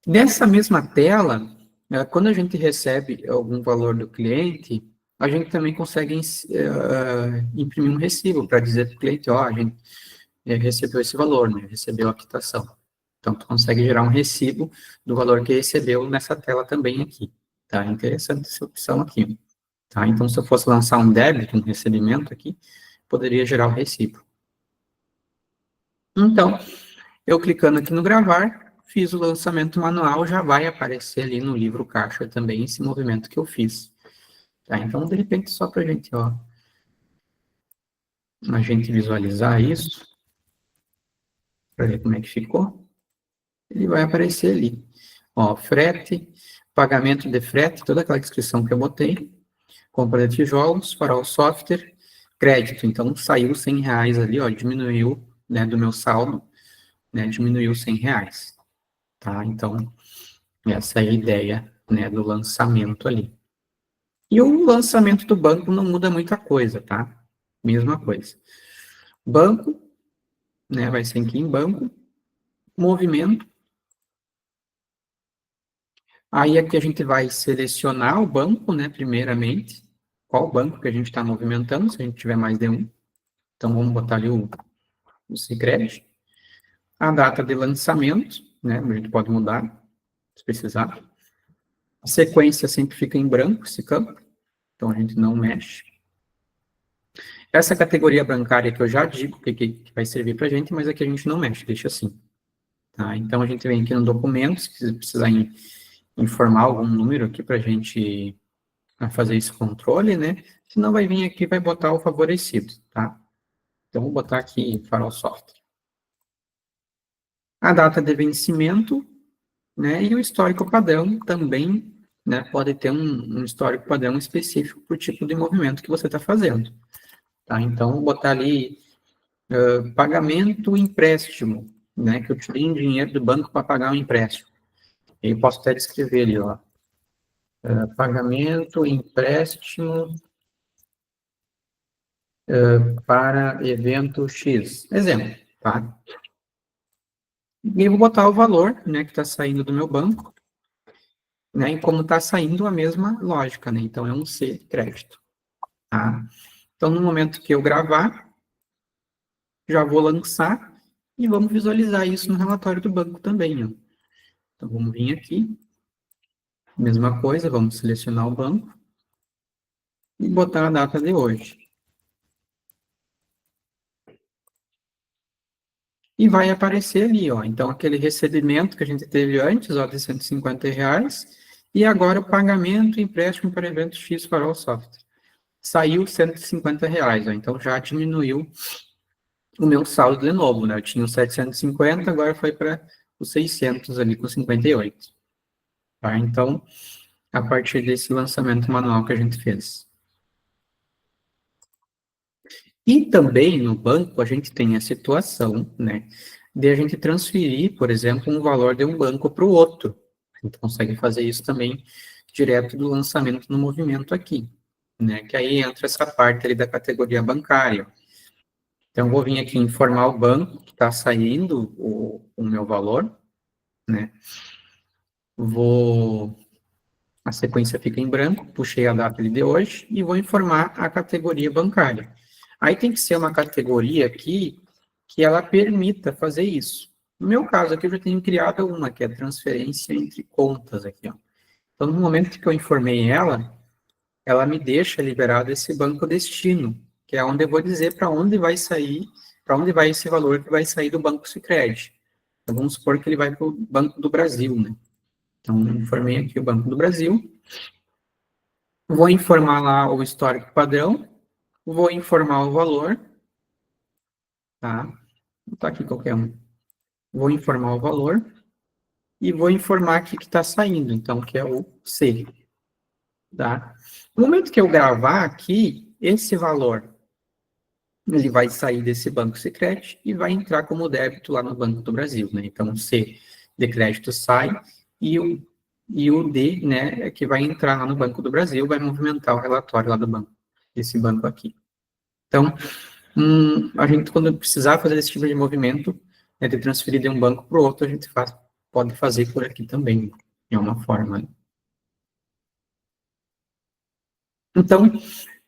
Nessa mesma tela, quando a gente recebe algum valor do cliente, a gente também consegue imprimir um recibo para dizer para o cliente, ó, a gente recebeu esse valor, né? Recebeu a quitação. Então, tu consegue gerar um recibo do valor que recebeu nessa tela também aqui, tá? Interessante essa opção aqui, tá? Então, se eu fosse lançar um débito, um recebimento aqui, poderia gerar o recibo. Então, eu clicando aqui no gravar, fiz o lançamento manual, já vai aparecer ali no livro caixa também esse movimento que eu fiz. Tá? Então, de repente, só para a gente visualizar isso, para ver como é que ficou, ele vai aparecer ali. Ó, frete, pagamento de frete, toda aquela descrição que eu botei, compra de tijolos, farol software, crédito. Então, saiu R$ 100 ali, ó, diminuiu, né, do meu saldo, né, diminuiu R$ 100. Tá? Então, essa é a ideia, né, do lançamento ali. E o lançamento do banco não muda muita coisa, tá? Mesma coisa. Banco, né, vai ser aqui em banco, movimento. Aí aqui a gente vai selecionar o banco, né, primeiramente. Qual banco que a gente está movimentando, se a gente tiver mais de um. Então, vamos botar ali o Sicredi. A data de lançamento, né, a gente pode mudar, se precisar. A sequência sempre fica em branco, esse campo. Então, a gente não mexe. Essa categoria bancária que eu já digo que vai servir para a gente, mas aqui a gente não mexe, deixa assim. Tá? Então, a gente vem aqui no documento, se precisar informar algum número aqui para a gente fazer esse controle, né? Se não, vai vir aqui e vai botar o favorecido, tá? Então, vou botar aqui Farol Software. A data de vencimento, né? E o histórico padrão também, né? Pode ter um histórico padrão específico para o tipo de movimento que você está fazendo, tá? Então, vou botar ali pagamento empréstimo, né? Que eu tirei dinheiro do banco para pagar um empréstimo. E eu posso até escrever ali, ó. Pagamento, empréstimo para evento X. Exemplo, tá? E eu vou botar o valor, né, que está saindo do meu banco, né, e como está saindo a mesma lógica, né? Então, é um C crédito, tá? Então, no momento que eu gravar, já vou lançar e vamos visualizar isso no relatório do banco também, ó. Então, vamos vir aqui, mesma coisa, vamos selecionar o banco e botar a data de hoje. E vai aparecer ali, ó. Então, aquele recebimento que a gente teve antes, ó, de R$ 150, e agora o pagamento, empréstimo para evento X Farol Software. Saiu R$ 150, ó. Então, já diminuiu o meu saldo de novo, né? Eu tinha os 750, agora foi para os 600 ali com 58. Tá? Então, a partir desse lançamento manual que a gente fez. E também no banco a gente tem a situação, né, de a gente transferir, por exemplo, um valor de um banco para o outro. A gente consegue fazer isso também direto do lançamento no movimento aqui, né, que aí entra essa parte ali da categoria bancária. Então, vou vir aqui informar o banco que está saindo o meu valor, né, a sequência fica em branco, puxei a data de hoje e vou informar a categoria bancária. Aí tem que ser uma categoria aqui que ela permita fazer isso. No meu caso aqui, eu já tenho criado uma, que é transferência entre contas aqui, ó. Então, no momento que eu informei ela, ela me deixa liberado esse banco destino, que é onde eu vou dizer para onde vai sair, para onde vai esse valor que vai sair do Banco Sicredi. Então, vamos supor que ele vai para o Banco do Brasil, né? Então, eu informei aqui o Banco do Brasil, vou informar lá o histórico padrão, vou informar o valor, tá? Vou botar aqui qualquer um. Vou informar o valor e vou informar aqui que está saindo, então, que é o C, tá? No momento que eu gravar aqui, esse valor, ele vai sair desse Banco Sicredi e vai entrar como débito lá no Banco do Brasil, né? Então, o C de crédito sai e o D, né, é que vai entrar lá no Banco do Brasil, vai movimentar o relatório lá do banco, desse banco aqui. Então, a gente, quando precisar fazer esse tipo de movimento, né, de transferir de um banco para o outro, a gente pode fazer por aqui também, de uma forma. Então,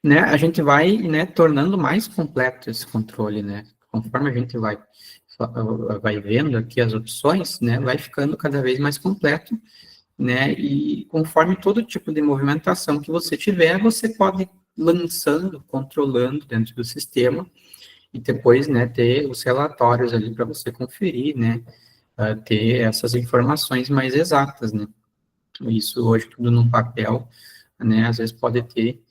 né, a gente vai, né, tornando mais completo esse controle, né, conforme a gente vai vendo aqui as opções, né, vai ficando cada vez mais completo, né, e conforme todo tipo de movimentação que você tiver, você pode ir lançando, controlando dentro do sistema, e depois, né, ter os relatórios ali para você conferir, né, ter essas informações mais exatas, né. Isso hoje tudo no papel, né, às vezes pode ter,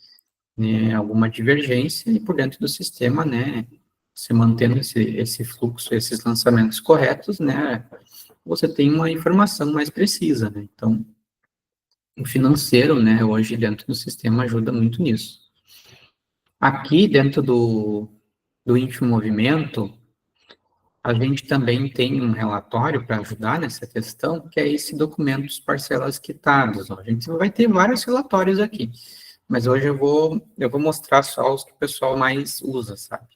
né, alguma divergência e por dentro do sistema, né, se mantendo esse fluxo, esses lançamentos corretos, né, você tem uma informação mais precisa, né. Então, o financeiro, né, hoje dentro do sistema ajuda muito nisso. Aqui dentro do Infomovimento, a gente também tem um relatório para ajudar nessa questão, que é esse documento dos parcelas quitadas. Ó. A gente vai ter vários relatórios aqui, mas hoje eu vou mostrar só os que o pessoal mais usa, sabe?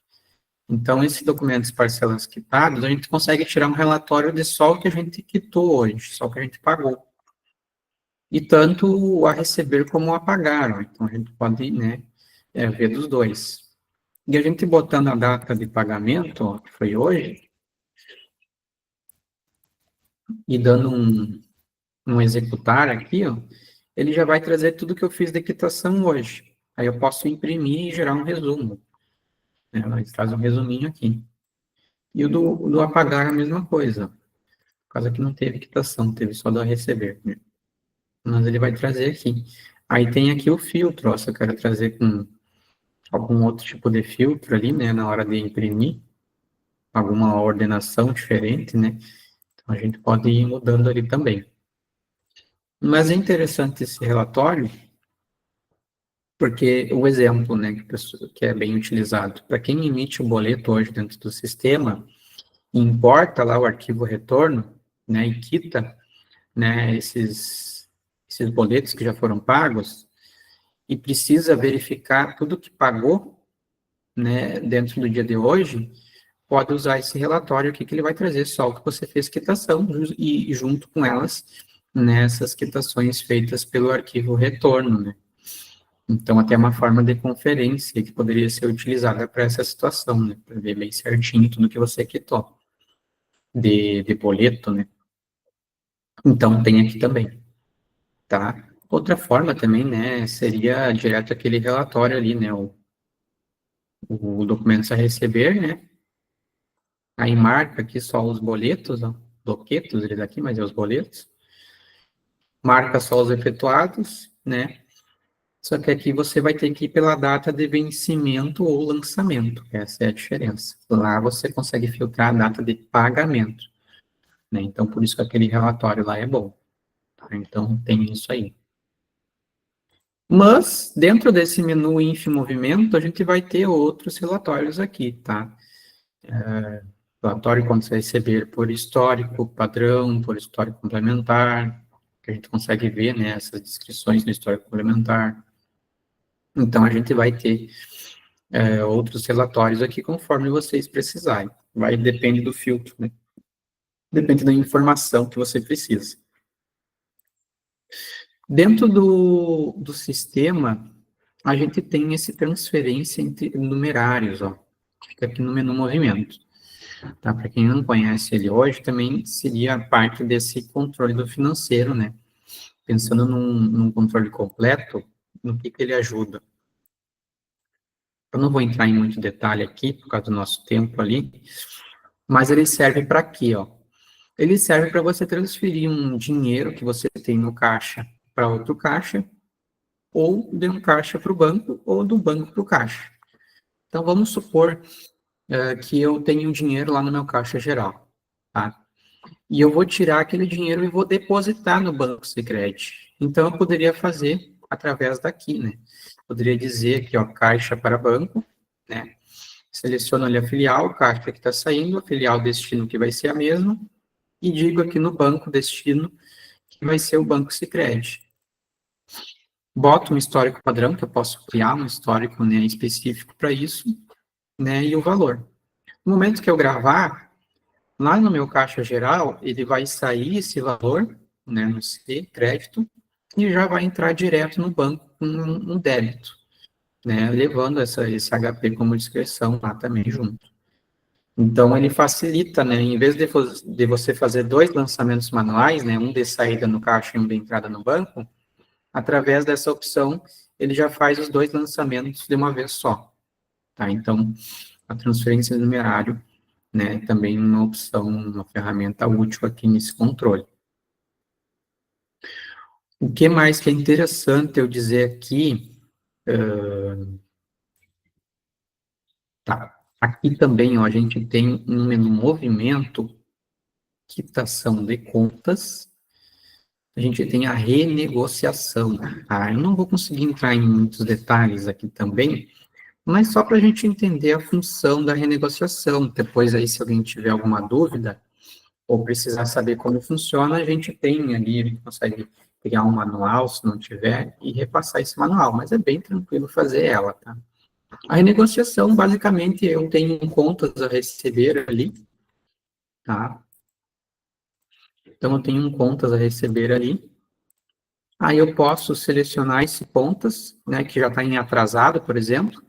Então, esse documento dos parcelas quitadas, a gente consegue tirar um relatório de só o que a gente quitou hoje, só o que a gente pagou. E tanto a receber como a pagar. Ó. Então, a gente pode, né, ver dos dois. E a gente botando a data de pagamento, ó, que foi hoje, e dando um executar aqui, ó, ele já vai trazer tudo que eu fiz de quitação hoje. Aí eu posso imprimir e gerar um resumo. né? Ele traz um resuminho aqui. E o do apagar a mesma coisa. Por causa que não teve quitação, teve só do receber, né? Mas ele vai trazer aqui. Aí tem aqui o filtro, ó, se eu quero trazer com algum outro tipo de filtro ali, né, na hora de imprimir, alguma ordenação diferente, né? Então a gente pode ir mudando ali também. Mas é interessante esse relatório, porque o exemplo, né, que é bem utilizado, para quem emite o boleto hoje dentro do sistema, importa lá o arquivo retorno, né, e quita, né, esses boletos que já foram pagos, e precisa verificar tudo que pagou, né, dentro do dia de hoje, pode usar esse relatório aqui que ele vai trazer só o que você fez quitação e junto com elas, nessas quitações feitas pelo arquivo retorno, né. Então, até uma forma de conferência que poderia ser utilizada para essa situação, né, para ver bem certinho tudo que você quitou de boleto, né. Então, tem aqui também, tá? Outra forma também, né, seria direto aquele relatório ali, né, o documento a receber, né, aí marca aqui só os boletos, ó, doquetos, eles aqui, mas é os boletos, marca só os efetuados, né, só que aqui você vai ter que ir pela data de vencimento ou lançamento, essa é a diferença. Lá você consegue filtrar a data de pagamento, né, então por isso que aquele relatório lá é bom, tá? Então tem isso aí. Mas, dentro desse menu Infomovimento, a gente vai ter outros relatórios aqui, tá? Relatório quando você receber por histórico padrão, por histórico complementar, que a gente consegue ver, né, essas descrições no histórico complementar. Então, a gente vai ter outros relatórios aqui conforme vocês precisarem. Vai, depende do filtro, né? Depende da informação que você precisa. Dentro do sistema, a gente tem esse transferência entre numerários, ó. Fica aqui no menu movimento. Tá? Para quem não conhece ele hoje, também seria parte desse controle do financeiro, né? Pensando num controle completo, no que ele ajuda. Eu não vou entrar em muito detalhe aqui, por causa do nosso tempo ali, mas ele serve para quê, ó? Ele serve para você transferir um dinheiro que você tem no caixa para outro caixa, ou de um caixa para o banco, ou do banco para o caixa. Então, vamos supor que eu tenho dinheiro lá no meu caixa geral, tá? E eu vou tirar aquele dinheiro e vou depositar no Banco Sicredi. Então, eu poderia fazer através daqui, né? Poderia dizer aqui, ó, caixa para banco, né? Seleciono ali a filial, caixa que está saindo, a filial destino que vai ser a mesma, e digo aqui no banco destino que vai ser o Banco Sicredi. Boto um histórico padrão, que eu posso criar um histórico, né, específico para isso, né, e o valor. No momento que eu gravar, lá no meu caixa geral, ele vai sair esse valor, né, no C, crédito, e já vai entrar direto no banco com um débito, né, levando esse HP como discrição lá também junto. Então, ele facilita, né, em vez de você fazer dois lançamentos manuais, né, um de saída no caixa e um de entrada no banco, através dessa opção, ele já faz os dois lançamentos de uma vez só, tá? Então, a transferência de numerário, né, também uma opção, uma ferramenta útil aqui nesse controle. O que mais que é interessante eu dizer aqui, tá, aqui também, ó, a gente tem um menu movimento, quitação de contas, a gente tem a renegociação, tá? Eu não vou conseguir entrar em muitos detalhes aqui também, mas só para a gente entender a função da renegociação. Depois aí, se alguém tiver alguma dúvida, ou precisar saber como funciona, a gente tem ali, a gente consegue criar um manual, se não tiver, e repassar esse manual, mas é bem tranquilo fazer ela, tá? A renegociação, basicamente, eu tenho contas a receber ali, tá? Então, eu tenho contas a receber ali, aí eu posso selecionar esse contas, né, que já está em atrasado, por exemplo,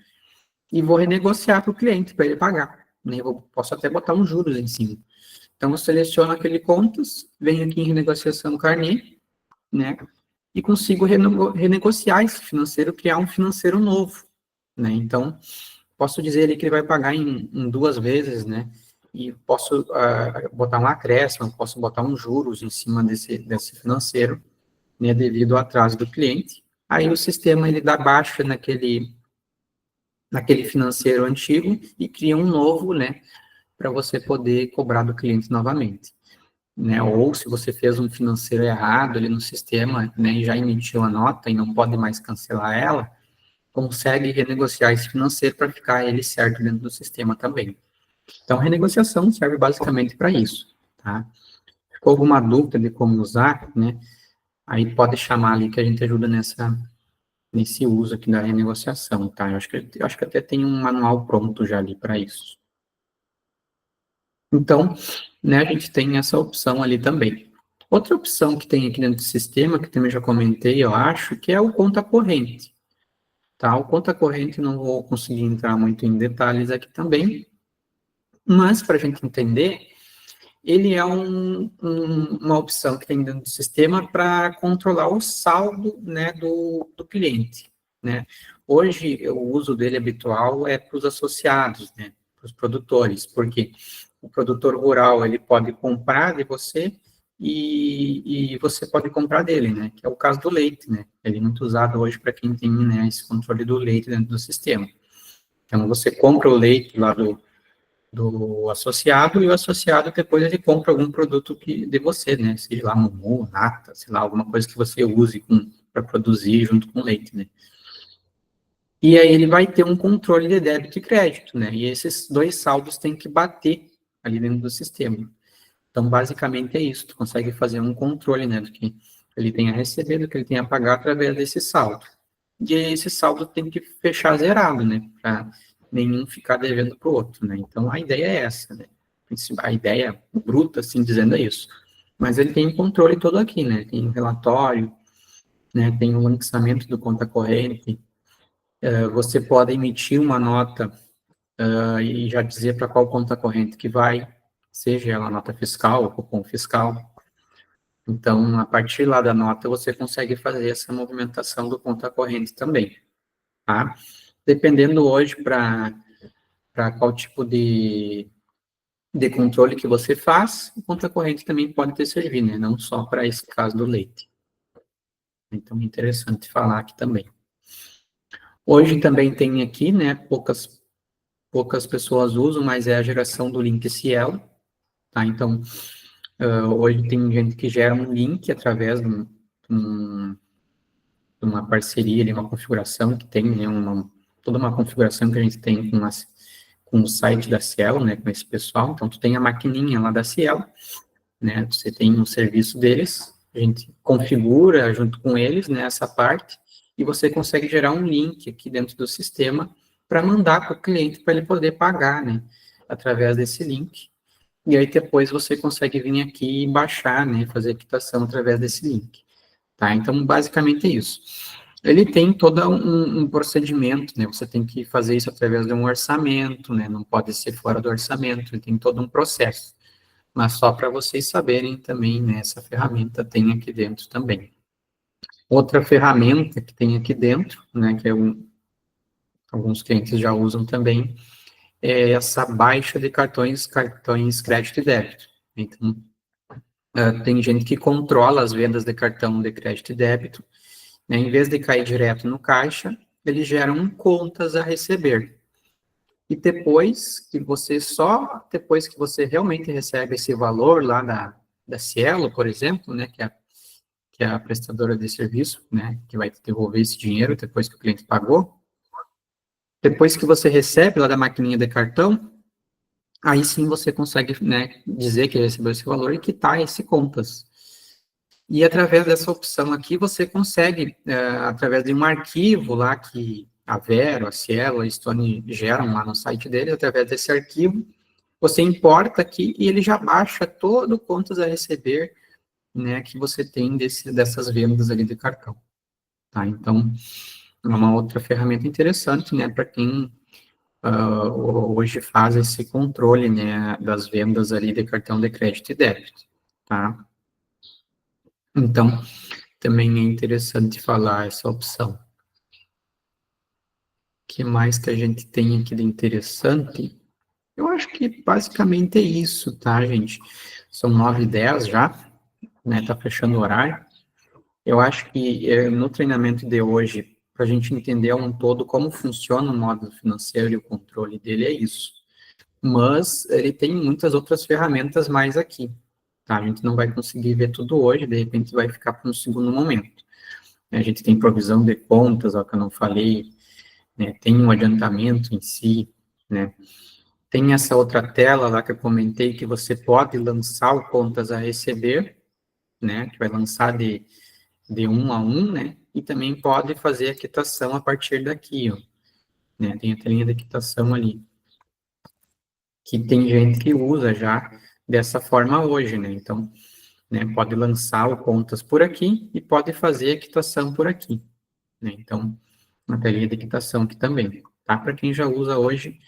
e vou renegociar para o cliente, para ele pagar, né? Eu posso até botar uns juros em cima. Então, eu seleciono aquele contas, venho aqui em renegociação carnê, né? E consigo renegociar esse financeiro, criar um financeiro novo, né? Então, posso dizer ali que ele vai pagar em 2 vezes, né? E posso botar um acréscimo, posso botar uns juros em cima desse financeiro, né, devido ao atraso do cliente. Aí o sistema, ele dá baixa naquele financeiro antigo e cria um novo, né, para você poder cobrar do cliente novamente. Né, ou se você fez um financeiro errado ali no sistema, né, e já emitiu a nota e não pode mais cancelar ela, consegue renegociar esse financeiro para ficar ele certo dentro do sistema também. Então, renegociação serve basicamente para isso, tá? Ficou alguma dúvida de como usar, né? Aí pode chamar ali que a gente ajuda nesse uso aqui da renegociação, tá? Eu acho que até tem um manual pronto já ali para isso. Então, né, a gente tem essa opção ali também. Outra opção que tem aqui dentro do sistema, que também já comentei, eu acho, que é o conta corrente. Tá? O conta corrente não vou conseguir entrar muito em detalhes aqui também, mas para a gente entender, ele é uma opção que tem dentro do sistema para controlar o saldo, né, do cliente, né? Hoje, o uso dele habitual é para os associados, né, para os produtores, porque o produtor rural, ele pode comprar de você e você pode comprar dele, né, que é o caso do leite, né? Ele é muito usado hoje para quem tem, né, esse controle do leite dentro do sistema. Então, você compra o leite lá do associado, e o associado depois ele compra algum produto de você, né? Seja lá mumu, nata, sei lá, alguma coisa que você use para produzir junto com leite, né? E aí ele vai ter um controle de débito e crédito, né? E esses dois saldos têm que bater ali dentro do sistema. Então, basicamente é isso, tu consegue fazer um controle, né, do que ele tem a receber, do que ele tem a pagar através desse saldo. E esse saldo tem que fechar zerado, né, para nenhum ficar devendo para o outro, né. Então, a ideia é essa, né, a ideia bruta, assim dizendo, é isso. Mas ele tem o controle todo aqui, né, tem o relatório, né, tem o lançamento do conta corrente, você pode emitir uma nota e já dizer para qual conta corrente que vai, seja ela nota fiscal ou cupom fiscal. Então, a partir lá da nota, você consegue fazer essa movimentação do conta corrente também, tá? Dependendo hoje para qual tipo de controle que você faz, o conta corrente também pode ter servido, né? Não só para esse caso do leite. Então, é interessante falar aqui também. Hoje também tem aqui, né, poucas pessoas usam, mas é a geração do link Cielo, tá? Então, hoje tem gente que gera um link através um, de uma parceria, de uma configuração que tem, né, toda uma configuração que a gente tem com o site da Cielo, né, com esse pessoal. Então, tu tem a maquininha lá da Cielo, né, você tem um serviço deles, a gente configura junto com eles, né, essa parte, e você consegue gerar um link aqui dentro do sistema para mandar para o cliente para ele poder pagar, né, através desse link. E aí depois você consegue vir aqui e baixar, né, fazer a quitação através desse link. Tá? Então, basicamente é isso. Ele tem todo um procedimento, né? Você tem que fazer isso através de um orçamento, né? Não pode ser fora do orçamento, ele tem todo um processo. Mas só para vocês saberem também, né? Essa ferramenta tem aqui dentro também. Outra ferramenta que tem aqui dentro, né? Que alguns clientes já usam também, é essa baixa de cartões crédito e débito. Então, tem gente que controla as vendas de cartão de crédito e débito, né, em vez de cair direto no caixa, eles geram contas a receber. E depois que você realmente recebe esse valor lá da Cielo, por exemplo, né, que é a prestadora de serviço, né, que vai devolver esse dinheiro depois que o cliente pagou, depois que você recebe lá da maquininha de cartão, aí sim você consegue, né, dizer que recebeu esse valor e quitar esse contas. E através dessa opção aqui, você consegue, através de um arquivo lá que a Vero, a Cielo, a Stone geram lá no site deles, através desse arquivo, você importa aqui e ele já baixa todo o contas a receber, né, que você tem dessas vendas ali de cartão. Tá? Então, é uma outra ferramenta interessante, né, para quem hoje faz esse controle, né, das vendas ali de cartão de crédito e débito. Tá? Então, também é interessante falar essa opção. que mais que a gente tem aqui de interessante? Eu acho que basicamente é isso, tá, gente? São 9h10 já, né? Tá fechando o horário. Eu acho que no treinamento de hoje, para a gente entender um todo como funciona o módulo financeiro e o controle dele, é isso. Mas ele tem muitas outras ferramentas mais aqui, tá? A gente não vai conseguir ver tudo hoje, de repente vai ficar para um segundo momento. A gente tem provisão de contas, ó, que eu não falei, né? Tem um adiantamento em si, né? Tem essa outra tela lá que eu comentei que você pode lançar o contas a receber, né? Que vai lançar de um a um, né? E também pode fazer a quitação a partir daqui, ó, né? Tem a telinha de quitação ali, que tem gente que usa já dessa forma hoje, né? Então, né, pode lançar o contas por aqui e pode fazer a quitação por aqui, né? Então, uma telinha de quitação aqui também, tá? Para quem já usa hoje,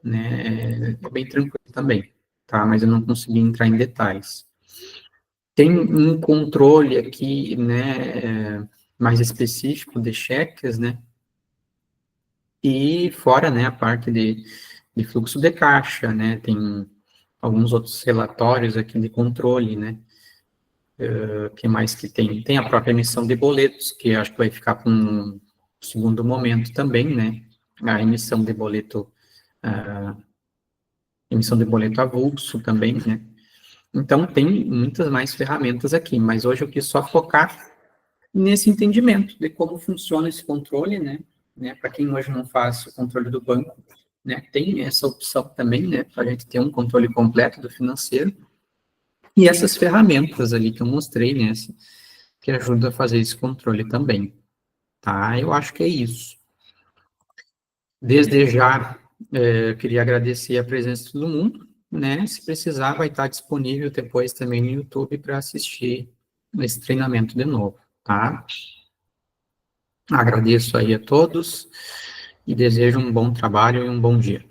né, é bem tranquilo também, tá? Mas eu não consegui entrar em detalhes. Tem um controle aqui, né, mais específico de cheques, né? E fora, né, a parte de fluxo de caixa, né? Tem alguns outros relatórios aqui de controle, né? O que mais que tem? Tem a própria emissão de boletos, que acho que vai ficar para um segundo momento também, né? A emissão de boleto avulso também, né? Então, tem muitas mais ferramentas aqui, mas hoje eu quis só focar nesse entendimento de como funciona esse controle, né? Para quem hoje não faz o controle do banco, né? Tem essa opção também, né? Para a gente ter um controle completo do financeiro. E essas ferramentas ali que eu mostrei, né? Que ajudam a fazer esse controle também, tá? Eu acho que é isso. Desde já, queria agradecer a presença de todo mundo, né? Se precisar, vai estar disponível depois também no YouTube para assistir esse treinamento de novo, tá? Agradeço aí a todos e desejo um bom trabalho e um bom dia.